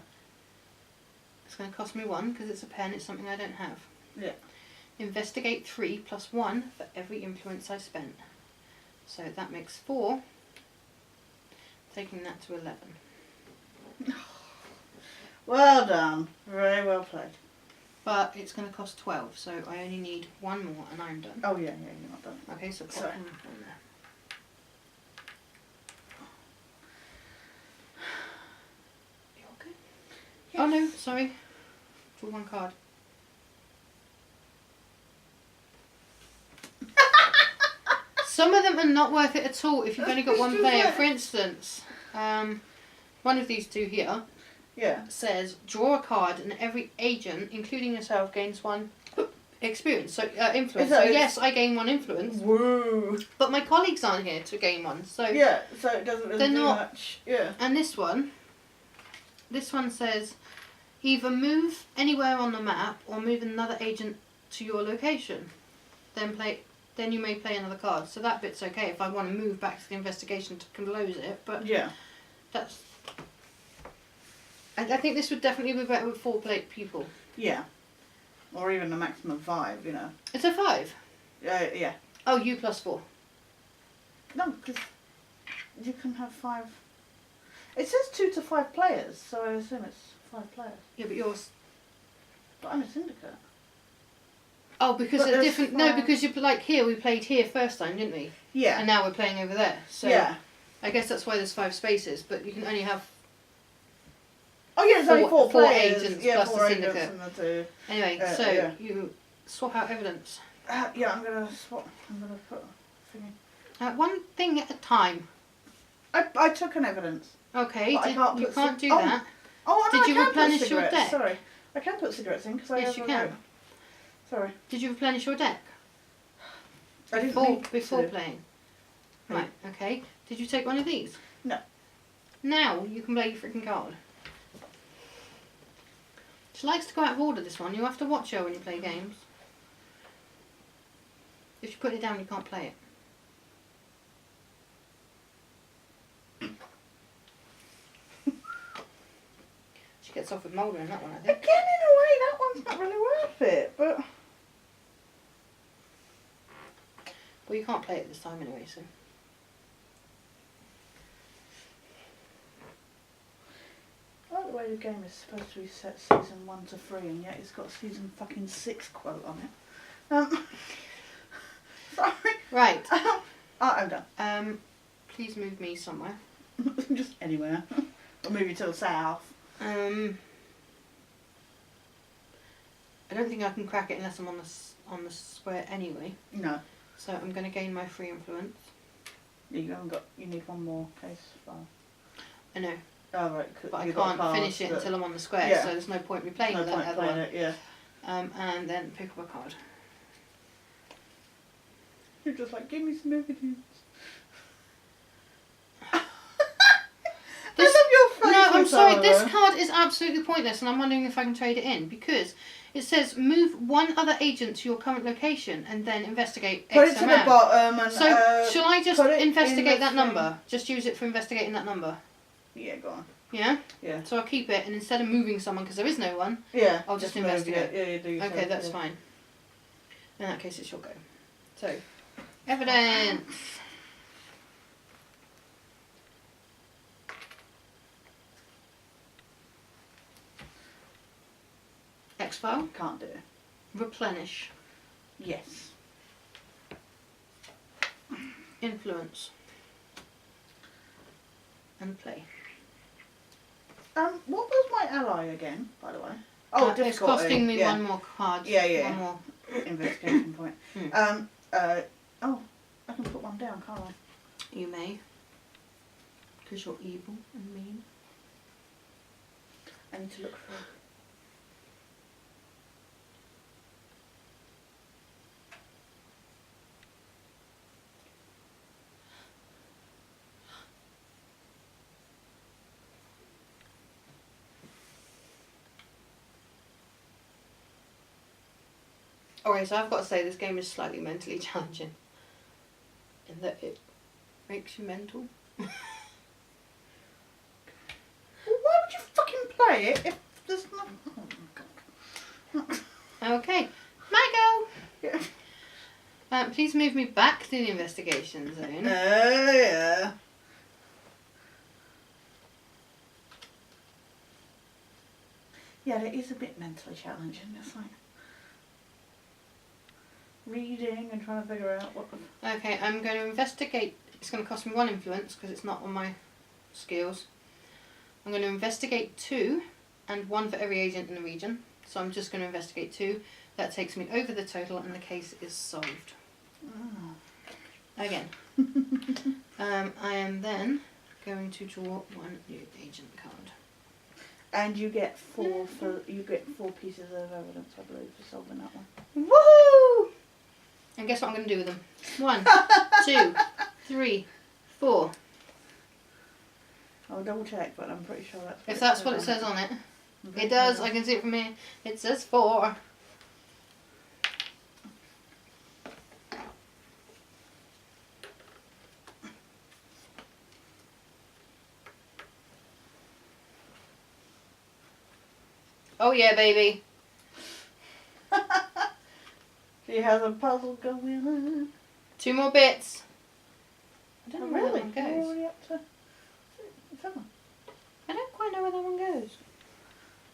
It's going to cost me 1 because it's a pen. It's something I don't have. Yeah. Investigate 3 plus 1 for every influence I spent. So that makes 4. Taking that to 11. Well done. Very well played. But it's going to cost 12, so I only need 1 more and I'm done. Oh, yeah, you're not done. Okay, so pop Sorry. one there. You okay? Yes. Oh no, sorry. For 1 card. Some of them are not worth it at all if you've only got 1 player. For instance, one of these 2 here says draw a card and every agent, including yourself, gains 1 experience. So influence. So yes, I gain 1 influence. Woo! But my colleagues aren't here to gain 1. So Yeah, so it doesn't really do not much. Yeah. And this one says either move anywhere on the map or move another agent to your location. Then you may play another card. So that bit's okay if I want to move back to the investigation to close it. But yeah, that's. I think this would definitely be better with 4 people. Yeah. Or even a maximum of 5, you know. It's a 5. Yeah. Oh, you plus 4. No, because you can have 5. It says 2 to 5 players, so I assume it's 5 players. Yeah, but yours. But I'm a syndicate. Oh, because But it's there's different. No, 5. because you like here. We played here first time, didn't we? Yeah. And now we're playing over there. So yeah. I guess that's why there's 5 spaces, but you can only have. Oh yeah, there's only 4 4 players. agents yeah, plus 4 the agents syndicate. and the 2. Anyway, so yeah. you swap out evidence. Yeah, I'm gonna swap. I'm gonna put a thingy. One thing at a time. I took an evidence. Okay, But I can't you put can't do oh. that. Oh, no, Did you I can replenish put your cigarettes. deck? Sorry, I can put cigarettes in because I Yes, have you a can. vote. Sorry, Did you replenish your deck I didn't before need to. playing? No. Right. Okay. Did you take one of these? No. Now you can play your freaking card. She likes to go out of order, this one. You have to watch her when you play games. If you put it down, you can't play it. She gets off with Mulder in that one, I think. Again, in a way, that one's not really worth it, but. Well, you can't play it this time anyway, so. I like the way the game is supposed to be set season 1 to 3, and yet it's got season fucking 6 quote on it. Sorry. Right. I'm done. Please move me somewhere. Just anywhere. I'll move you to the south. I don't think I can crack it unless I'm on the square anyway. No. So I'm going to gain my free influence. You haven't got. You need one more case file. I know, Oh right. but I you've got can't cards finish it that- until I'm on the square. Yeah. So there's no point me playing no with point that other playing one. it, yeah. And then pick up a card. You're just like, give me some evidence. This- I love your face. No, I'm sorry. This card is absolutely pointless, and I'm wondering if I can trade it in because it says move one other agent to your current location and then investigate Put X it to the amount. bottom and. So shall I just put it investigate in that the number? Just use it for investigating that number. Yeah, go on. Yeah. Yeah. So I'll keep it, and instead of moving someone because there is no one, Yeah. I'll just move, investigate. Yeah, you do. Yourself, Okay, that's fine. In that case, it's your go. So, evidence. X-file. Can't do it. Replenish. Yes. Influence. And play. What was my ally again, by the way? Oh, It's difficulty. costing me yeah. one more card. Yeah. One more. Investigation point. Hmm. Oh, I can put one down, can't I? You may. Because you're evil and mean. I need to look for. Alright, so I've got to say this game is slightly mentally challenging. In that it makes you mental. Well, why would you fucking play it if there's no... Oh my god. Okay, my go! Yeah. Please move me back to the investigation zone. Yeah. Yeah, it is a bit mentally challenging. It's like reading and trying to figure out what. Okay, I'm going to investigate. It's going to cost me 1 influence because it's not on my skills. I'm going to investigate 2 and 1 for every agent in the region. So I'm just going to investigate 2. That takes me over the total and the case is solved. Oh. Again. I am then going to draw 1 new agent card. And you get 4 pieces of evidence, I believe, for solving that one. Woohoo! And guess what I'm going to do with them? 1, 2, 3, 4. I'll double check, but I'm pretty sure that's what If that's what it says on it. It does, I can see it from here. It says 4. Oh yeah, baby. She has a puzzle going on. 2 more bits. I don't Oh, know where really? that one We're goes. already up to 7. I don't quite know where that one goes.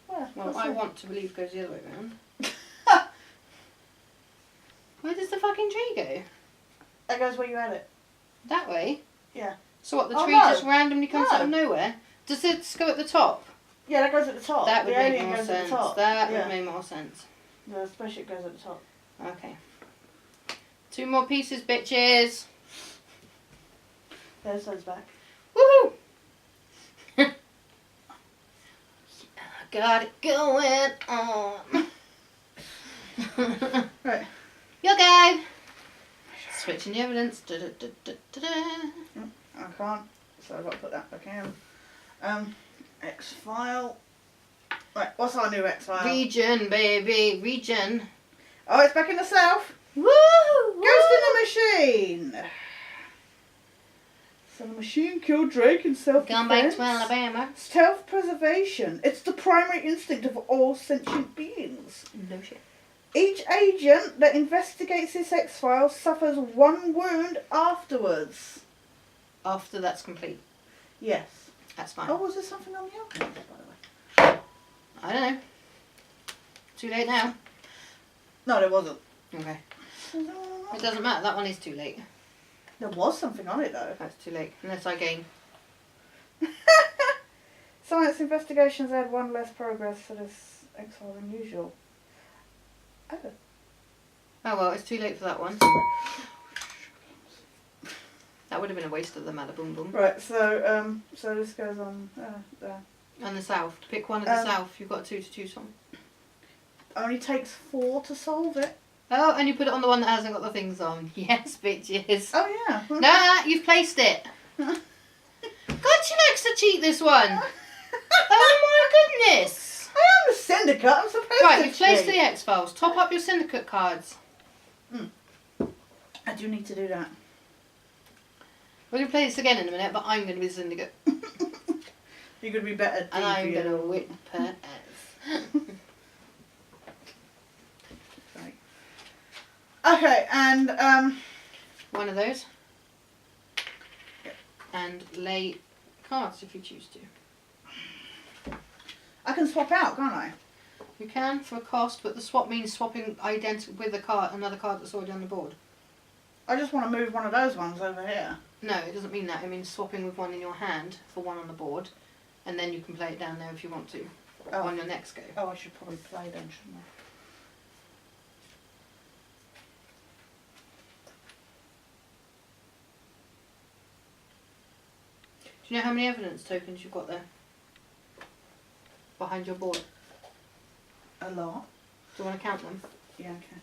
Well, Well, let's I see. want to believe it goes the other way around. Where does the fucking tree go? That goes where you had it. That way? Yeah. So what, the Oh, tree no. just randomly comes No. out of nowhere? Does it go at the top? Yeah, that goes at the top. That would the make alien more goes sense. At the top. That yeah. would make more sense. The spaceship goes at the top. Okay. 2 more pieces, bitches. There's those back. Woohoo! Got it going on. Right. Your go. Switching the evidence. Da, da, da, da, da, da. I can't, so I've got to put that back in. X file. Right, what's our new X file? Region, baby, region. Oh, it's back in the south. Woo! Ghost in the machine. So the machine killed Drake in self-defense. Gone back to Alabama. Self-preservation. It's the primary instinct of all sentient beings. No shit. Each agent that investigates this X-file suffers 1 wound afterwards. After that's complete. Yes. That's fine. Oh, was there something on the alchemist, by the way? I don't know. Too late now. No, there wasn't. Okay. It doesn't matter. That one is too late. There was something on it, though. That's too late. Unless I gain. Science investigations had 1 less progress for this X-file than usual. Oh. Oh well, it's too late for that one. That would have been a waste of the Madaboom Boom. Right, so this goes on there. And the south. Pick one of the south. You've got 2 to choose from. Only takes 4 to solve it. Oh, and you put it on the one that hasn't got the things on. Yes, bitches. Oh yeah. Nah, you've placed it. God, she likes to cheat, this one. syndicate. I'm supposed Right, to you've placed cheat. the X-Files. Top up your syndicate cards. I do need to do that. We're going to play this again in a minute, but I'm going to be the syndicate. You're going to be better. And I'm going to whip her ass. Right. Okay, and One of those. And lay cards if you choose to. I can swap out, can't I? You can for a cost, but the swap means swapping with a card, another card that's already on the board. I just want to move one of those ones over here. No, it doesn't mean that. It means swapping with one in your hand for one on the board, and then you can play it down there if you want to on your next go. Oh, I should probably play then, shouldn't I? Do you know how many evidence tokens you've got there? Behind your board? A lot. Do you want to count them? Yeah, okay.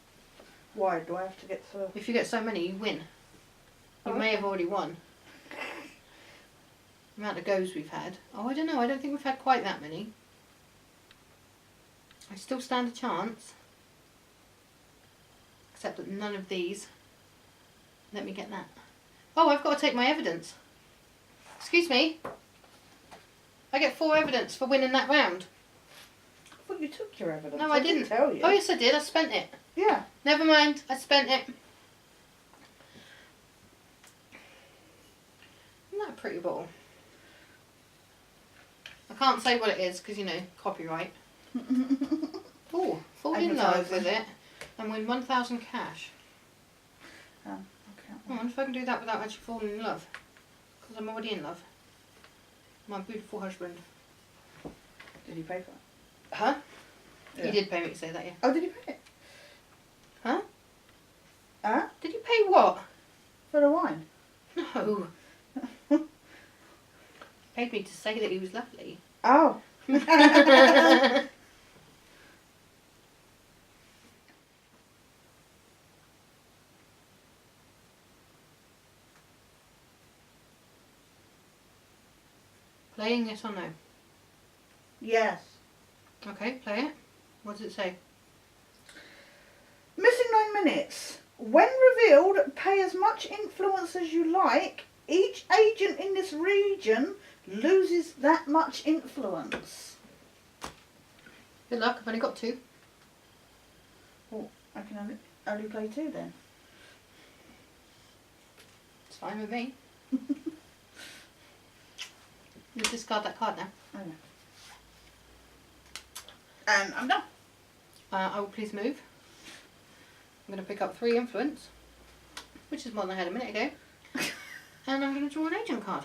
Why? Do I have to get to... If you get so many, you win. You Oh, may okay. have already won. The amount of goes we've had. Oh, I don't know. I don't think we've had quite that many. I still stand a chance. Except that none of these. Let me get that. Oh, I've got to take my evidence. Excuse me. I get 4 evidence for winning that round. I thought you took your evidence. No, I didn't. Tell you. Oh, yes, I did. I spent it. Yeah. Never mind. I spent it. Isn't that a pretty ball? I can't say what it is because, you know, copyright. Oh, fall in love with it and win 1,000 cash. Okay. I wonder if I can do that without actually falling in love. Because I'm already in love. My beautiful husband. Did he pay for it? Huh? Yeah. He did pay me to say that, yeah. Oh, did he pay it? Huh? Huh? Did you pay what? For the wine? No. Paid me to say that he was lovely. Oh. Playing yes or no? Yes. Okay, play it. What does it say? Missing 9 minutes. When revealed, pay as much influence as you like. Each agent in this region loses that much influence. Good luck, I've only got 2. Well, I can only play 2 then. It's fine with me. You discard that card now. Oh, yeah. And I'm done. I will please move. I'm going to pick up 3 influence, which is more than I had a minute ago. And I'm going to draw an agent card.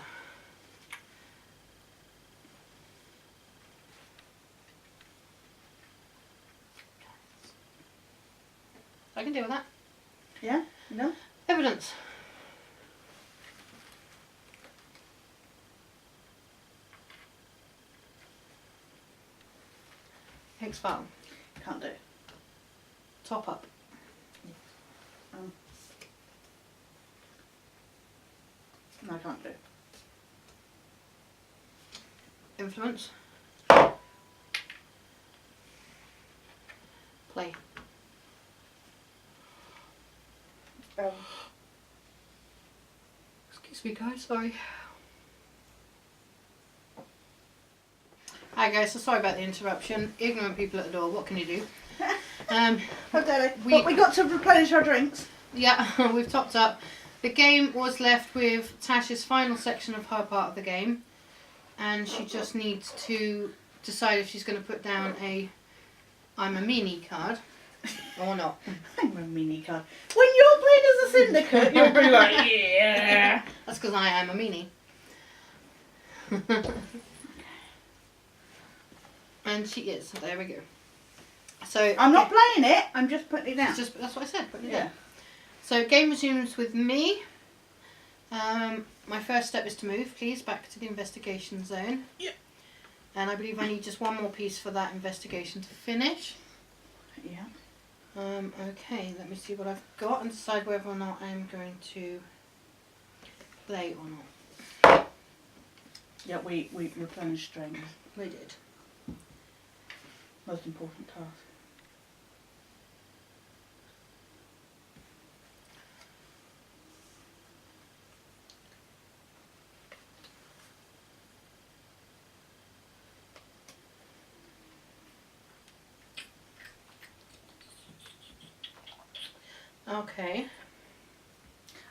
I can deal with that. Yeah? You know? Evidence. X file. Can't do. Top up. No, I can't do. Influence. Play. Excuse me guys, sorry. Hi guys, so sorry about the interruption. Ignorant people at the door, what can you do? Okay, but we got to replenish our drinks. Yeah, we've topped up. The game was left with Tash's final section of her part of the game, and she just needs to decide if she's going to put down a I'm a meanie card or not. I'm a mini card. When you're playing as a syndicate, you'll be like, yeah. That's because I am a meanie. And she is, so there we go. So I'm not playing it, I'm just putting it down. it's just, that's what I said, putting it Yeah. down. So game resumes with me. My first step is to move, please, back to the investigation zone. Yeah. And I believe I need just one more piece for that investigation to finish. Yeah. Okay, let me see what I've got and decide whether or not I'm going to play or not. Yeah, we replenished strength. We did. My most important task. Okay.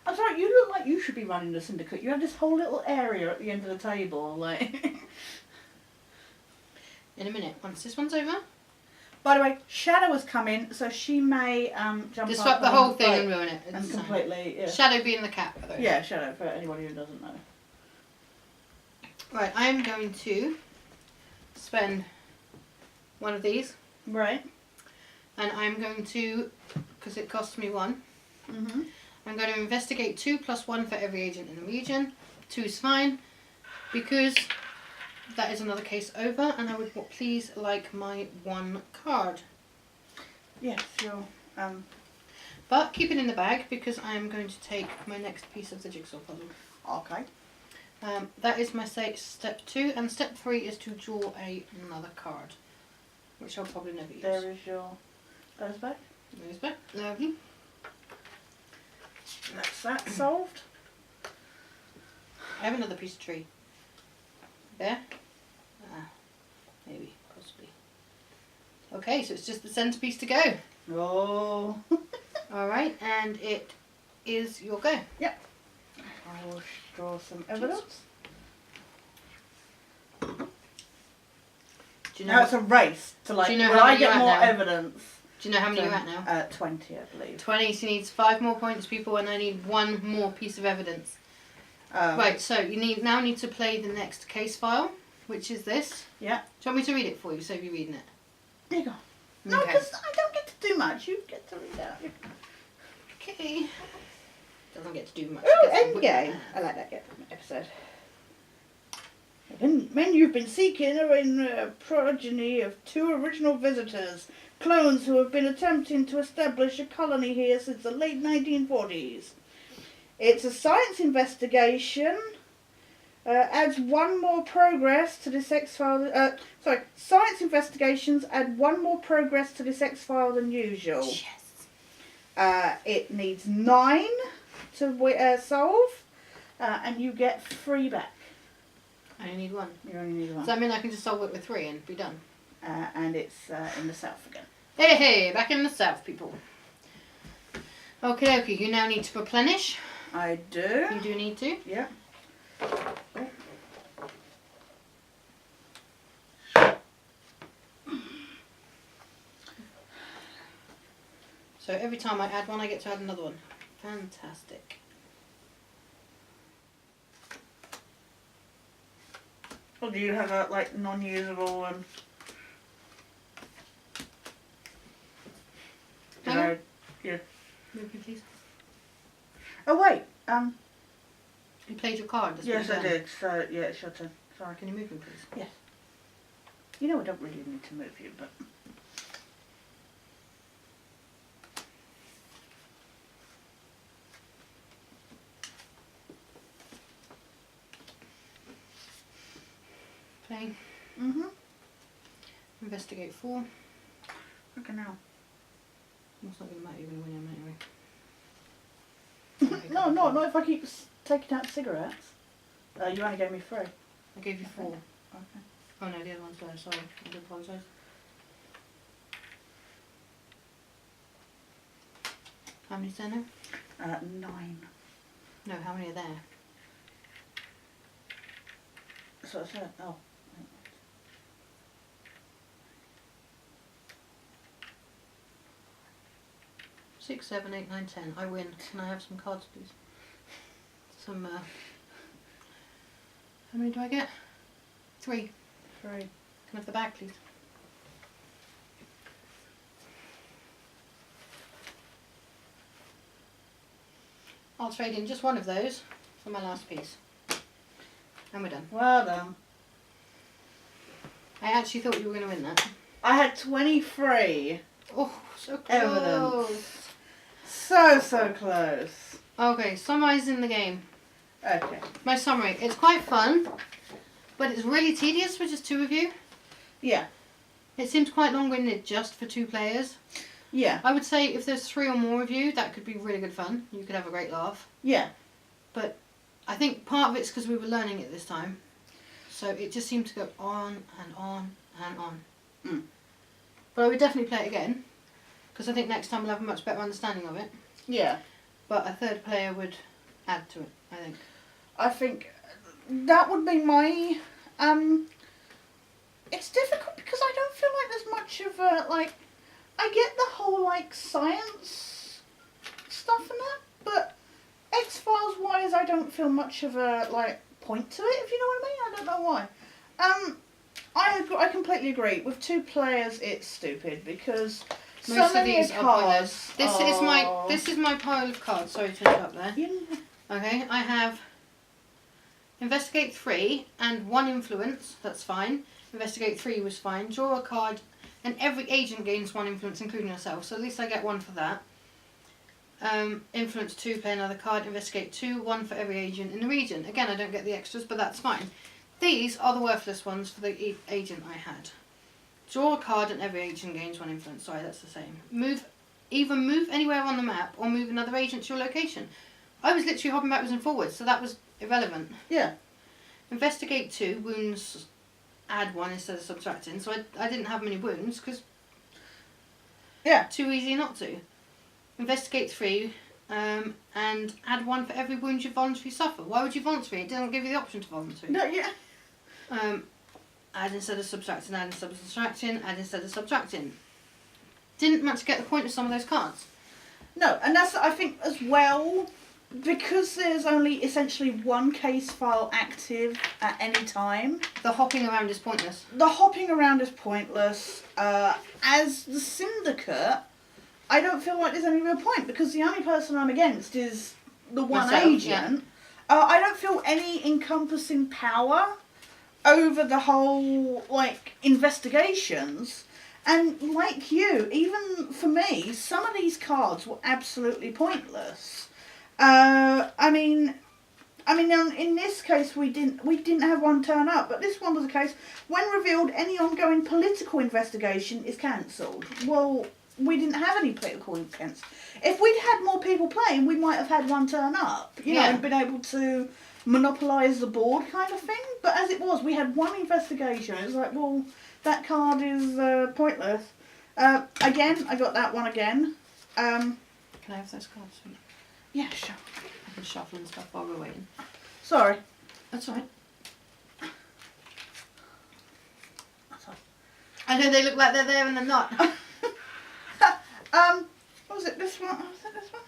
I'm sorry, you look like you should be running the syndicate. You have this whole little area at the end of the table, like. In a minute, once this one's over. By the way, Shadow has come in, so she may jump Disrupt up the and whole thing fight and ruin it. and It's, completely. Yeah. Shadow being the cat, by the way. Yeah, Shadow for anybody who doesn't know. Right, I am going to spend one of these, Right. and I'm going to, because it costs me 1, Mhm. I'm going to investigate 2 + 1 for every agent in the region. 2's fine, because that is another case over, and I would please like my 1 card. Yes, you're. But keep it in the bag, because I am going to take my next piece of the jigsaw puzzle. Okay. That is my step 2, and step 3 is to draw another card, which I'll probably never use. There is your. Goes back. Goes back. Lovely. That's that solved. I have another piece of tree. There? Maybe, possibly. Okay, so it's just the centerpiece to go. Oh. Alright, and it is your go. Yep. I will draw some evidence. Do you know, Now it's a race to like. Do you know will how I many you're get at more now? evidence? do you know how many you're at now? 20, I believe. 20, so you need 5 more points, people, and I need 1 more piece of evidence. Right, so you now need to play the next case file, which is this. Yeah. Do you want me to read it for you, save you reading it? There you go. No, Okay. because I don't get to do much. You get to read out. Okay. Doesn't get to do much. Oh, Gets to whip Endgame. it. I like that episode. Men you've been seeking are in a progeny of 2 original visitors, clones who have been attempting to establish a colony here since the late 1940s. It's a science investigation. Adds 1 more progress to this X-File. Science investigations add 1 more progress to this X-File than usual. Yes. It needs 9 to solve, and you get 3 back. I only need 1. You only need 1. Does that mean I can just solve it with 3 and be done? And it's in the south again. Hey, hey, back in the south, people. Okay, okay, you now need to replenish. I do. You do need to. Yeah. So every time I add 1, I get to add another one. Fantastic. Or do you have a non-usable one? Yeah. Move me, please. Oh wait. You played your card. That's Yes, what I you've done. did. So yeah, it's your turn. Sorry. Can you move me, please? Yes. You know I don't really need to move you, but. Playing. Mhm. Investigate 4. Okay now. It's not going to matter. You're going to win anyway. No, not if I keep taking out cigarettes. You only gave me 3. I gave you 4. Okay. Oh no, the other one's there. Sorry, I do apologise. How many's there now? 9. No, how many are there? So I said, oh. 6, 7, 8, 9, 10. I win. Can I have some cards, please? Some, How many do I get? 3. 3. Can I have the bag, please? I'll trade in just 1 of those for my last piece. And we're done. Well done. I actually thought you were going to win that. I had 23. Oh, so close. Evidence. So close. Okay, summarising the game. Okay. My summary. It's quite fun, but it's really tedious for just 2 of you. Yeah. It seems quite long-winded just for 2 players. Yeah. I would say if there's 3 or more of you, that could be really good fun. You could have a great laugh. Yeah. But I think part of it's because we were learning it this time. So it just seemed to go on and on and on. Mm. But I would definitely play it again. Because I think next time we'll have a much better understanding of it. Yeah. But a 3rd player would add to it, I think. I think that would be my... It's difficult because I don't feel like there's much of a, like... I get the whole, like, science stuff and that, but X-Files wise I don't feel much of a, like, point to it, if you know what I mean. I don't know why. I completely agree. With 2 players, it's stupid because Most of these are pointless. This is my pile of cards. Sorry to interrupt there. Yeah. Okay, I have investigate 3 and 1 influence. That's fine. Investigate 3 was fine. Draw a card, and every agent gains 1 influence, including yourself. So at least I get 1 for that. Influence 2, play another card. Investigate 2, 1 for every agent in the region. Again, I don't get the extras, but that's fine. These are the worthless ones for the agent I had. Draw a card and every agent gains 1 influence. Sorry, that's the same. Either move anywhere on the map or move another agent to your location. I was literally hopping backwards and forwards, so that was irrelevant. Yeah. Investigate 2, wounds add 1 instead of subtracting. So I didn't have many wounds because too easy not to. Investigate 3 and add 1 for every wound you voluntarily suffer. Why would you voluntarily? It doesn't give you the option to voluntarily. No, yeah. Add instead of subtracting, add instead of subtracting, add instead of subtracting. Didn't much get the point of some of those cards. No, and that's, I think, as well, because there's only essentially 1 case file active at any time. The hopping around is pointless. The hopping around is pointless. As the Syndicate, I don't feel like there's any real point, because the only person I'm against is the one Myself, agent. yeah. I don't feel any encompassing power over the whole, like, investigations. And like you, even for me, some of these cards were absolutely pointless. I mean, in this case we didn't have 1 turn up, but this one was a case when revealed, any ongoing political investigation is cancelled. Well, we didn't have any political events. If we'd had more people playing, we might have had 1 turn up, you know, and been able to monopolise the board kind of thing. But as it was, we had 1 investigation. It was like, well, that card is pointless. Again, I got that one again. Can I have those cards, sweet? Yeah, sure. I can shuffle and stuff while we're waiting. Sorry. That's all right. That's all right. I know they look like they're there and they're not. What was it? This one? Was it this one?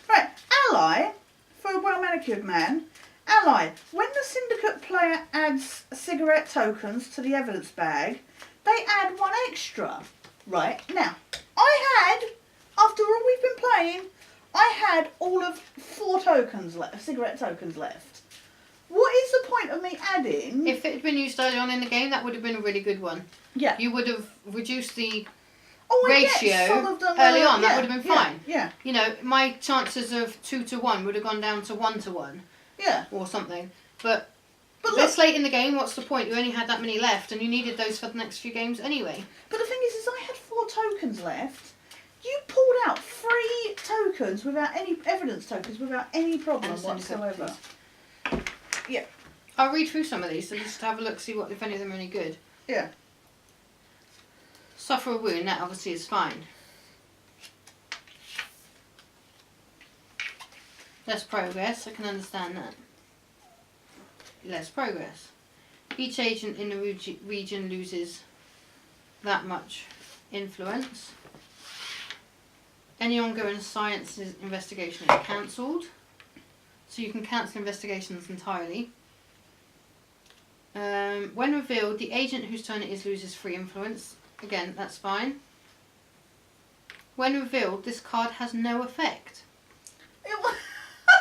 Right. Ally, for a well-manicured man. Ally, when the Syndicate player adds cigarette tokens to the evidence bag, they add 1 extra. Right. Now, after all we've been playing, I had all of 4 tokens left, cigarette tokens left. What is the point of me adding? If it had been used early on in the game, that would have been a really good one. Yeah. You would have reduced the ratio early on. That would have been fine. Yeah. You know, my chances of 2 to 1 would have gone down to 1 to 1. Yeah. Or something. But look, this late in the game, what's the point? You only had that many left, and you needed those for the next few games anyway. But the thing is I had 4 tokens left. You pulled out 3 tokens without any evidence tokens without any problem whatsoever. Yeah. I'll read through some of these and just have a look, see what if any of them are any good. Yeah. Suffer a wound, that obviously is fine. Less progress, I can understand that. Less progress. Each agent in the region loses that much influence. Any ongoing science investigation is cancelled. So you can cancel investigations entirely. When revealed, the agent whose turn it is loses 3 influence. Again, that's fine. When revealed, this card has no effect.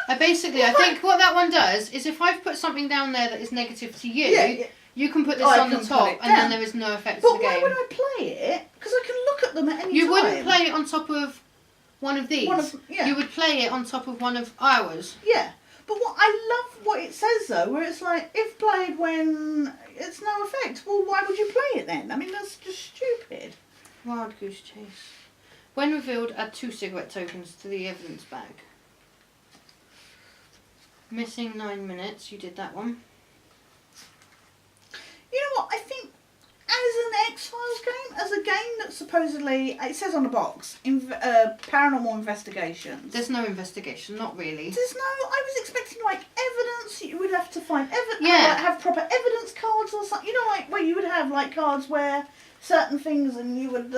I think what that one does is if I've put something down there that is negative to you, you can put this on the top and then there is no effect to the game. But why would I play it? Because I can look at them at any time. You wouldn't play it on top of one of these. You would play it on top of one of ours. Yeah. But I love what it says though, where it's like, if played when it's no then. I mean, that's just stupid. Wild Goose Chase. When revealed, add 2 cigarette tokens to the evidence bag. Missing 9 minutes. You did that one. You know what? I think as an X-Files game, as a game that supposedly, it says on the box, paranormal investigations. There's no investigation, not really. There's no. I was expecting like evidence. You would have to find evidence. Yeah. Like, have proper evidence cards or something. You know, like where you would have like cards where certain things, and you would.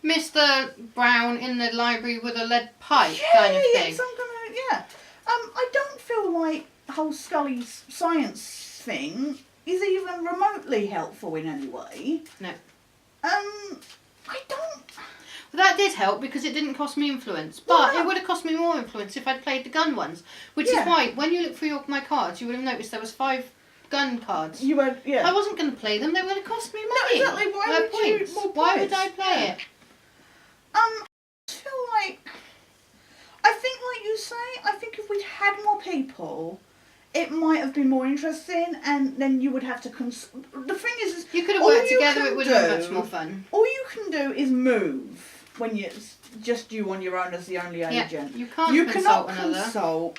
Mr. Brown in the library with a lead pipe Yeah, kind of yeah, thing. some kind of yeah. I don't feel like the whole Scully's science thing is even remotely helpful in any way. No. I don't. Well, that did help because it didn't cost me influence, but No. it would have cost me more influence if I'd played the gun ones. Which Yeah. is why, when you look through my cards, you would have noticed there was 5 gun cards. You were yeah. I wasn't going to play them; they were going to cost me money. No, exactly. Why would points. you? More Why would points? I play it? I feel like. I think, like you say, I think if we'd had more people, it might have been more interesting, and then you would have to. The thing is You could have all worked you together; can it would have been do- much more fun. all you can do is move when it's just you on your own as the only Yeah, agent. you can't You consult cannot another. consult.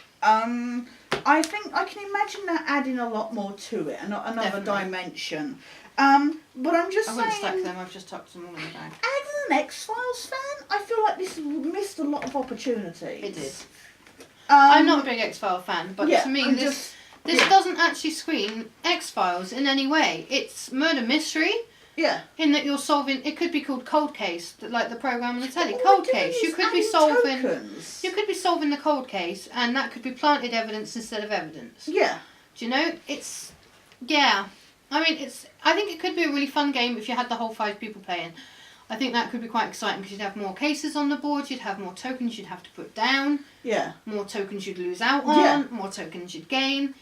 I think I can imagine that adding a lot more to it, another Definitely. dimension. But I'm just I wouldn't stack saying, them. I've just tucked them all in the bag. as an X-Files fan, I feel like this missed a lot of opportunities. It did. Um, I'm not a big X-File fan, but yeah, to me, I'm this yeah. doesn't actually scream X-Files in any way. It's murder mystery. Yeah. In that you're solving, it could be called Cold Case, like the program on the telly. All Cold we're doing Case. You is could be adding solving. tokens. You could be solving the cold case, and that could be planted evidence instead of evidence. Yeah. Do you know? It's yeah. I mean, it's. I think it could be a really fun game if you had the whole 5 people playing. I think that could be quite exciting because you'd have more cases on the board, you'd have more tokens you'd have to put down, Yeah. more tokens you'd lose out on, Yeah. more tokens you'd gain.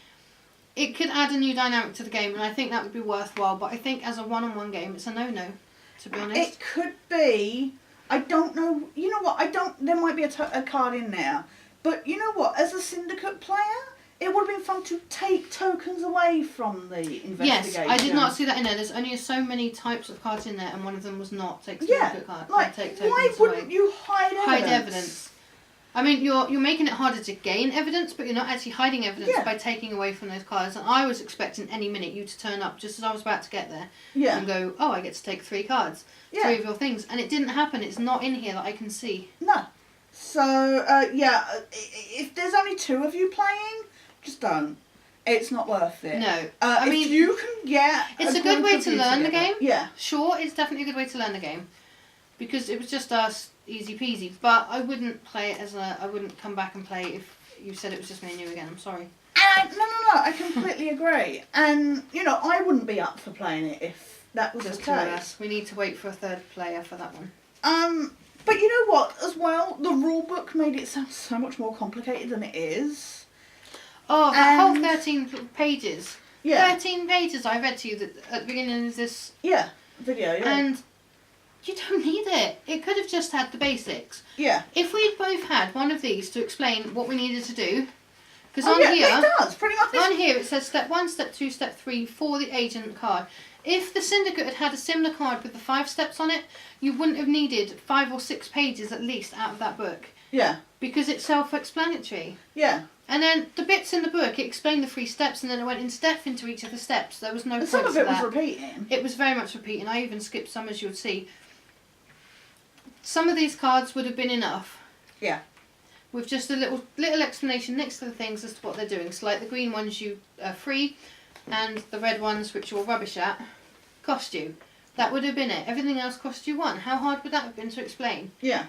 It could add a new dynamic to the game, and I think that would be worthwhile. But I think as a one-on-one game, it's a no-no. To be honest. It could be. I don't know. You know what? I don't. There might be a card in there, but you know what? As a syndicate player, it would have been fun to take tokens away from the investigation. Yes, I did not see that in there. There's only so many types of cards in there, and one of them was not take Yeah, syndicate card. like take why tokens wouldn't away. you hide evidence? Hide evidence. I mean, you're making it harder to gain evidence, but you're not actually hiding evidence Yeah. by taking away from those cards. And I was expecting any minute you to turn up just as I was about to get there Yeah. and go, oh, I get to take 3 cards, Yeah. 3 of your things, and it didn't happen. It's not in here that I can see. No. So yeah, if there's only 2 of you playing, just don't. It's not worth it. No, I mean, if you can get, it's a good group way of to you learn the together- game. Yeah. Sure, it's definitely a good way to learn the game because it was just us, easy peasy. But I wouldn't play it I wouldn't come back and play if you said it was just me and you again. I'm sorry. No, I completely agree. And you know, I wouldn't be up for playing it if that was Just the 2 of case. us. We need to wait for a 3rd player for that one. But you know what? As well, the rule book made it sound so much more complicated than it is. Oh, that whole And- 13 pages. Yeah. 13 pages I read to you at the beginning of this, Yeah. Video. Yeah. and you don't need it. It could have just had the basics. yeah. If we'd both had one of these to explain what we needed to do, because Oh, on yeah, here, it does pretty much. on here it says step 1, step 2, step 3 for the agent card. If the syndicate had had a similar card with the 5 steps on it, you wouldn't have needed 5 or 6 pages at least out of that book Yeah. because it's self-explanatory. Yeah. And then the bits in the book, it explained the 3 steps, and then it went in depth into each of the steps. There was no And point some of to it was that. repeating. It was very much repeating. I even skipped some, as you would see. Some of these cards would have been enough. Yeah. With just a little explanation next to the things as to what they're doing. So like the green ones you are free, and the red ones, which you're rubbish at, cost you. That would have been it. Everything else cost you 1. How hard would that have been to explain? Yeah.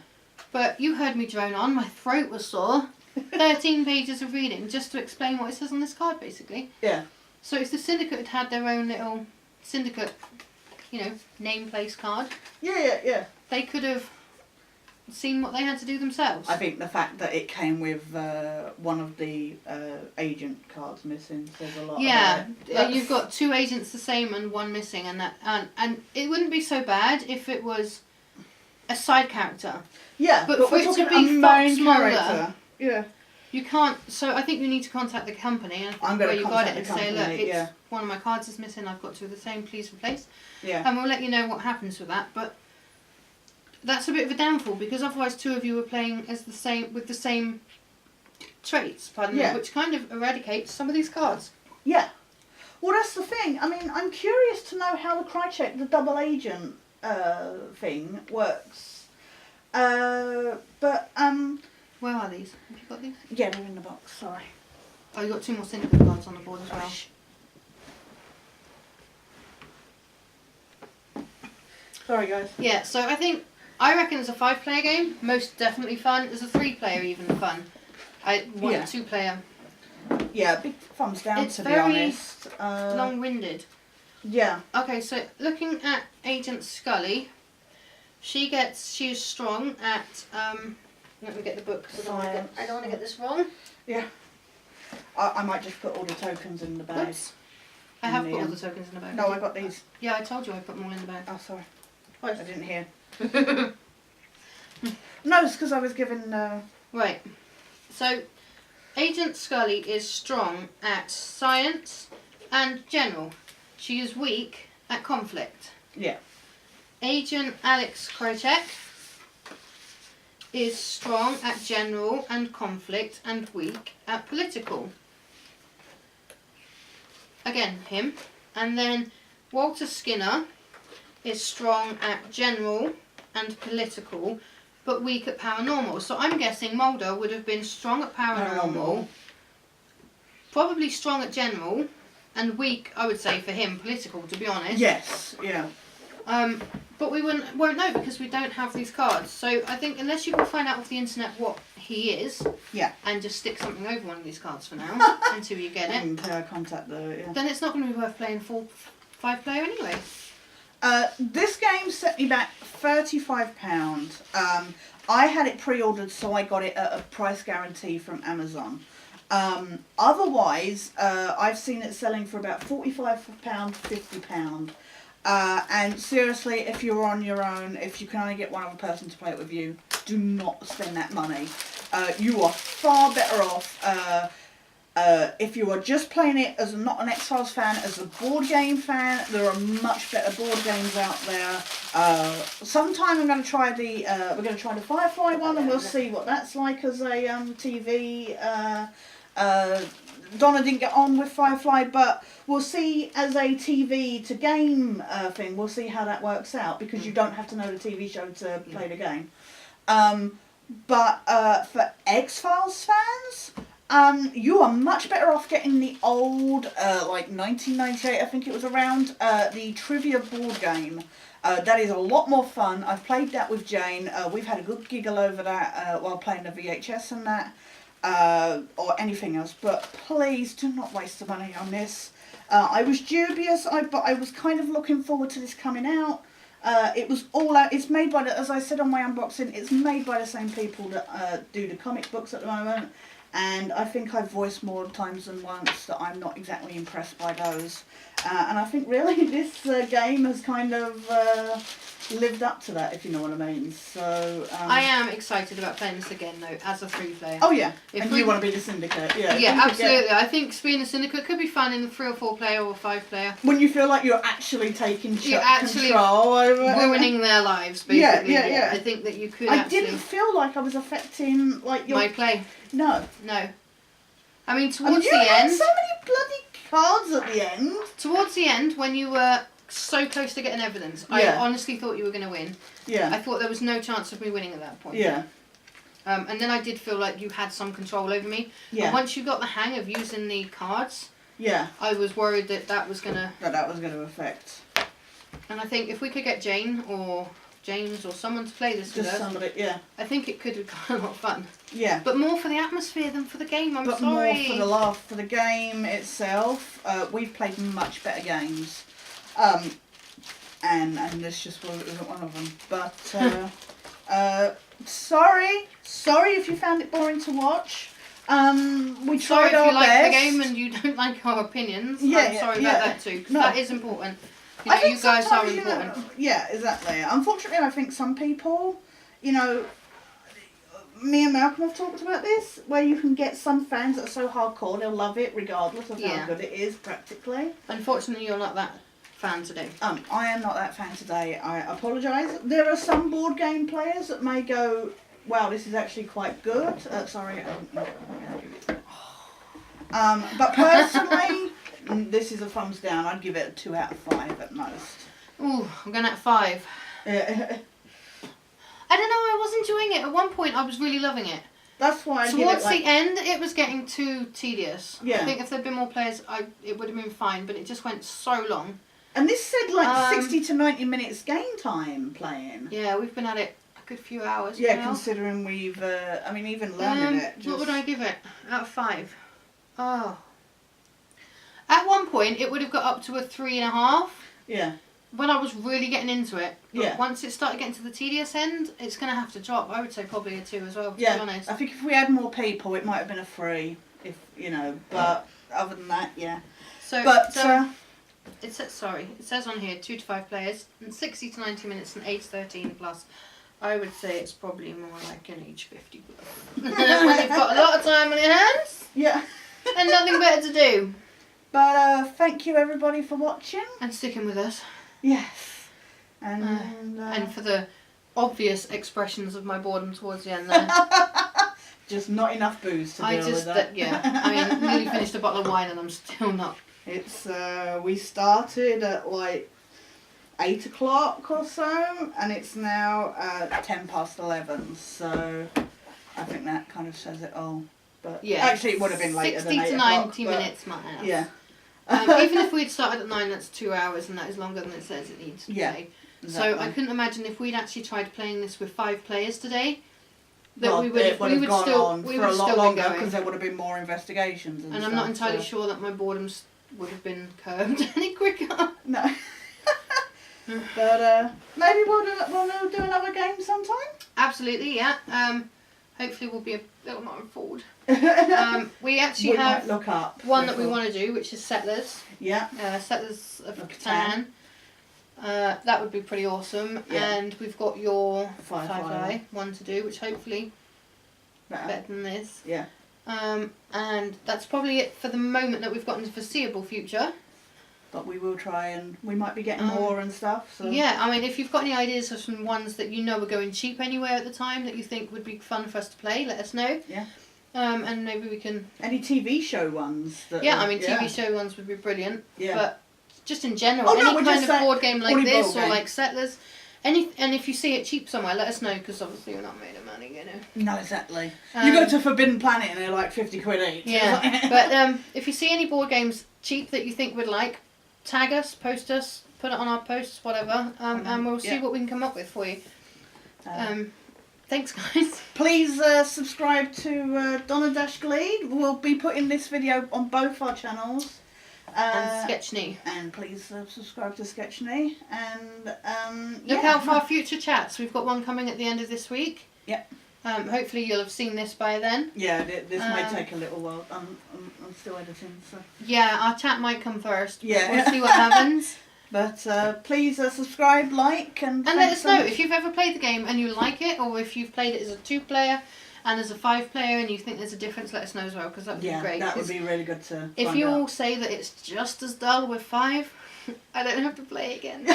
But you heard me drone on. My throat was sore. 13 pages of reading just to explain what it says on this card, basically. Yeah. So if the syndicate had had their own little syndicate, name place card, Yeah. they could have seen what they had to do themselves. I think the fact that it came with one of the agent cards missing says a lot. Yeah, about it. you've got 2 agents the same and 1 missing, and it wouldn't be so bad if it was a side character. Yeah, but for we're it to talking be a main Fox Mulder- character. Yeah. You can't. So I think you need to contact the company and where you got it and say, look, it's one of my cards is missing. I've got two of the same. Please replace. Yeah. And we'll let you know what happens with that. But that's a bit of a downfall because otherwise two of you were playing as the same with the same traits, pardon me, which kind of eradicates some of these cards. Yeah. Well, that's the thing. I mean, I'm curious to know how the Krychek, the double agent thing works. But where are these? Have you got these? Yeah, they're in the box. Sorry. Oh, you got two more syndicate cards on the board as well. Sorry, guys. Yeah. So I reckon it's a 5-player game. Most definitely fun. There's a 3-player even fun. I want a 2-player. Yeah, big thumbs down it's to be honest. Long-winded. Yeah. Okay, so looking at Agent Scully, she is strong at let me get the book because I don't want to get this wrong. Yeah. I might just put all the tokens in the bag. Oops. I have put all the tokens in the bag. No, I got these. Yeah, I told you I put them all in the bag. Oh, sorry. I didn't hear. No, it's because I was given... Right. So, Agent Scully is strong at science and general. She is weak at conflict. Yeah. Agent Alex Krychek is strong at general and conflict and weak at political. Again, him. And then Walter Skinner is strong at general and political, but weak at paranormal. So I'm guessing Mulder would have been strong at paranormal, probably strong at general, and weak, I would say, for him, political, to be honest. Yes, yeah. But we won't know because we don't have these cards. So I think unless you can find out off the internet what he is, and just stick something over one of these cards for now until you get it, and contact then it's not going to be worth playing full 5-player anyway. This game set me back £35. I had it pre-ordered, so I got it at a price guarantee from Amazon. Otherwise, I've seen it selling for about £45, £50. And seriously, if you're on your own, if you can only get one other person to play it with you, do not spend that money. You are far better off if you are just playing it as not an X-Files fan, as a board game fan. There are much better board games out there. Sometime I'm going to try we're going to try the Firefly one, and we'll see what that's like as a TV. Donna didn't get on with Firefly, but we'll see as a TV to game thing. We'll see how that works out because you don't have to know the TV show to play the game. But for X-Files fans, you are much better off getting the old, like 1998, I think it was around, the trivia board game. That is a lot more fun. I've played that with Jane. We've had a good giggle over that while playing the VHS and that. Or anything else, but please do not waste the money on this. I was dubious, but I was kind of looking forward to this coming out. It was all out. It's made by as I said on my unboxing, it's made by the same people that do the comic books at the moment, and I think I've voiced more times than once that I'm not exactly impressed by those. And I think really this game has kind of lived up to that, if you know what I mean. So I am excited about playing this again though, as a 3-player. Oh yeah, and you want to be the syndicate, yeah. Yeah, absolutely. I think being a syndicate could be fun in a 3 or 4-player or 5-player. When you feel like you're actually taking control over, ruining their lives, basically. Yeah. I think that you could. I didn't feel like I was affecting like your my play. No. I mean, towards the had end. So many bloody cards at the end. Towards the end, when you were so close to getting evidence, I honestly thought you were going to win. Yeah. I thought there was no chance of me winning at that point. Yeah. And then I did feel like you had some control over me. Yeah. And once you got the hang of using the cards, yeah, I was worried that was going to... That was going to affect. And I think if we could get Jane or James or someone to play this with us... Just somebody, yeah. I think it could have got a lot of fun. Yeah. But more for the atmosphere than for the game, I'm sorry. But more for the laugh, for the game itself. We've played much better games. And this just wasn't one of them. But, sorry if you found it boring to watch. We tried our best. Sorry if you like the game and you don't like our opinions. I'm sorry about that too, because that is important. You know, you guys are important. Yeah, exactly. Unfortunately, I think some people, me and Malcolm have talked about this, where you can get some fans that are so hardcore they'll love it regardless of how good it is practically. Unfortunately, you're not that fan today. I am not that fan today. I apologise. There are some board game players that may go, wow, this is actually quite good. Sorry, but personally, this is a thumbs down. I'd give it a 2 out of 5 at most. Ooh, I'm going at 5. Yeah. I don't know, I was enjoying it. At one point, I was really loving it. That's why I give Towards it like... the end, it was getting too tedious. Yeah. I think if there'd been more players, it would have been fine, but it just went so long. And this said like 60 to 90 minutes game time playing. Yeah, we've been at it a good few hours. Yeah, now. Considering we've, even learning it. What would I give it? Out of 5? Oh. At one point, it would have got up to a 3.5. Yeah. When I was really getting into it. But yeah. Once it started getting to the tedious end, it's going to have to drop. I would say probably a 2 as well, to be honest. I think if we had more people, it might have been a 3. If, but other than that, yeah. So, it says on here 2 to 5 players and 60 to 90 minutes and age 13 plus. I would say it's probably more like an age 50 plus. When you've got a lot of time on your hands. Yeah. And nothing better to do. But thank you everybody for watching. And sticking with us. Yes. And for the obvious expressions of my boredom towards the end there. Just not enough booze to deal with that. Yeah. I mean, nearly finished a bottle of wine and I'm still not. It's, we started at like 8 o'clock or so, and it's now 10 past 11, so I think that kind of says it all. But yeah, actually it would have been later than 8 60 to 90 minutes max. Yeah. Even if we'd started at 9, that's 2 hours, and that is longer than it says it needs to be. Exactly. So I couldn't imagine if we'd actually tried playing this with 5 players today, that we would have still on for a lot longer because there would have been more investigations and I'm not entirely sure that my boredom would have been curbed any quicker. No. But maybe we'll do another game sometime. Absolutely, yeah. Hopefully we'll be a little more informed. We actually have look up one that we want to do, which is Settlers. Yeah. Settlers of Catan. That would be pretty awesome. Yeah. And we've got your Firefly one to do, which hopefully better than this. Yeah. And that's probably it for the moment that we've got in the foreseeable future. But we will try, and we might be getting more and stuff. So. Yeah, I mean, if you've got any ideas of some ones that you know are going cheap anywhere at the time that you think would be fun for us to play, let us know. Yeah. And maybe we can... Any TV show ones? TV show ones would be brilliant. Yeah. But just in general, any kind of board game like this or like Settlers, and if you see it cheap somewhere, let us know, because obviously we're not made of money, No, exactly. You go to Forbidden Planet and they're like 50 quid each. Yeah. But if you see any board games cheap that you think we'd like, tag us, post us, put it on our posts, whatever, and we'll see what we can come up with for you. Thanks, guys. Please subscribe to Donna-Gleed. We'll be putting this video on both our channels. And Sketchney. And please subscribe to Sketchney. And look out for our future chats. We've got one coming at the end of this week. Yep. Hopefully you'll have seen this by then. Yeah, this may take a little while. I'm still editing, so. Yeah, our chat might come first. Yeah. We'll see what happens. But please subscribe, like, and let us know if you've ever played the game and you like it, or if you've played it as a 2-player and as a 5-player and you think there's a difference. Let us know as well, because that would be great. That would be really good to. If you all say that it's just as dull with 5, I don't have to play again.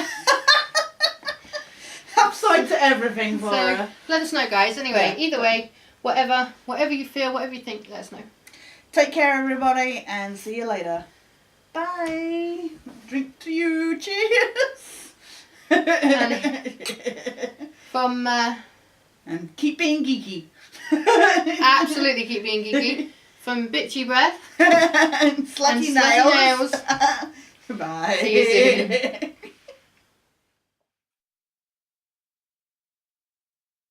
Upside to everything for her. Let us know, guys. Anyway, either way, whatever you feel, whatever you think, let us know. Take care, everybody, and see you later. Bye. Drink to you. Cheers. And keep being geeky. Absolutely keep being geeky. From Bitchy Breath and Slutty Nails. Nails. Bye. See you soon.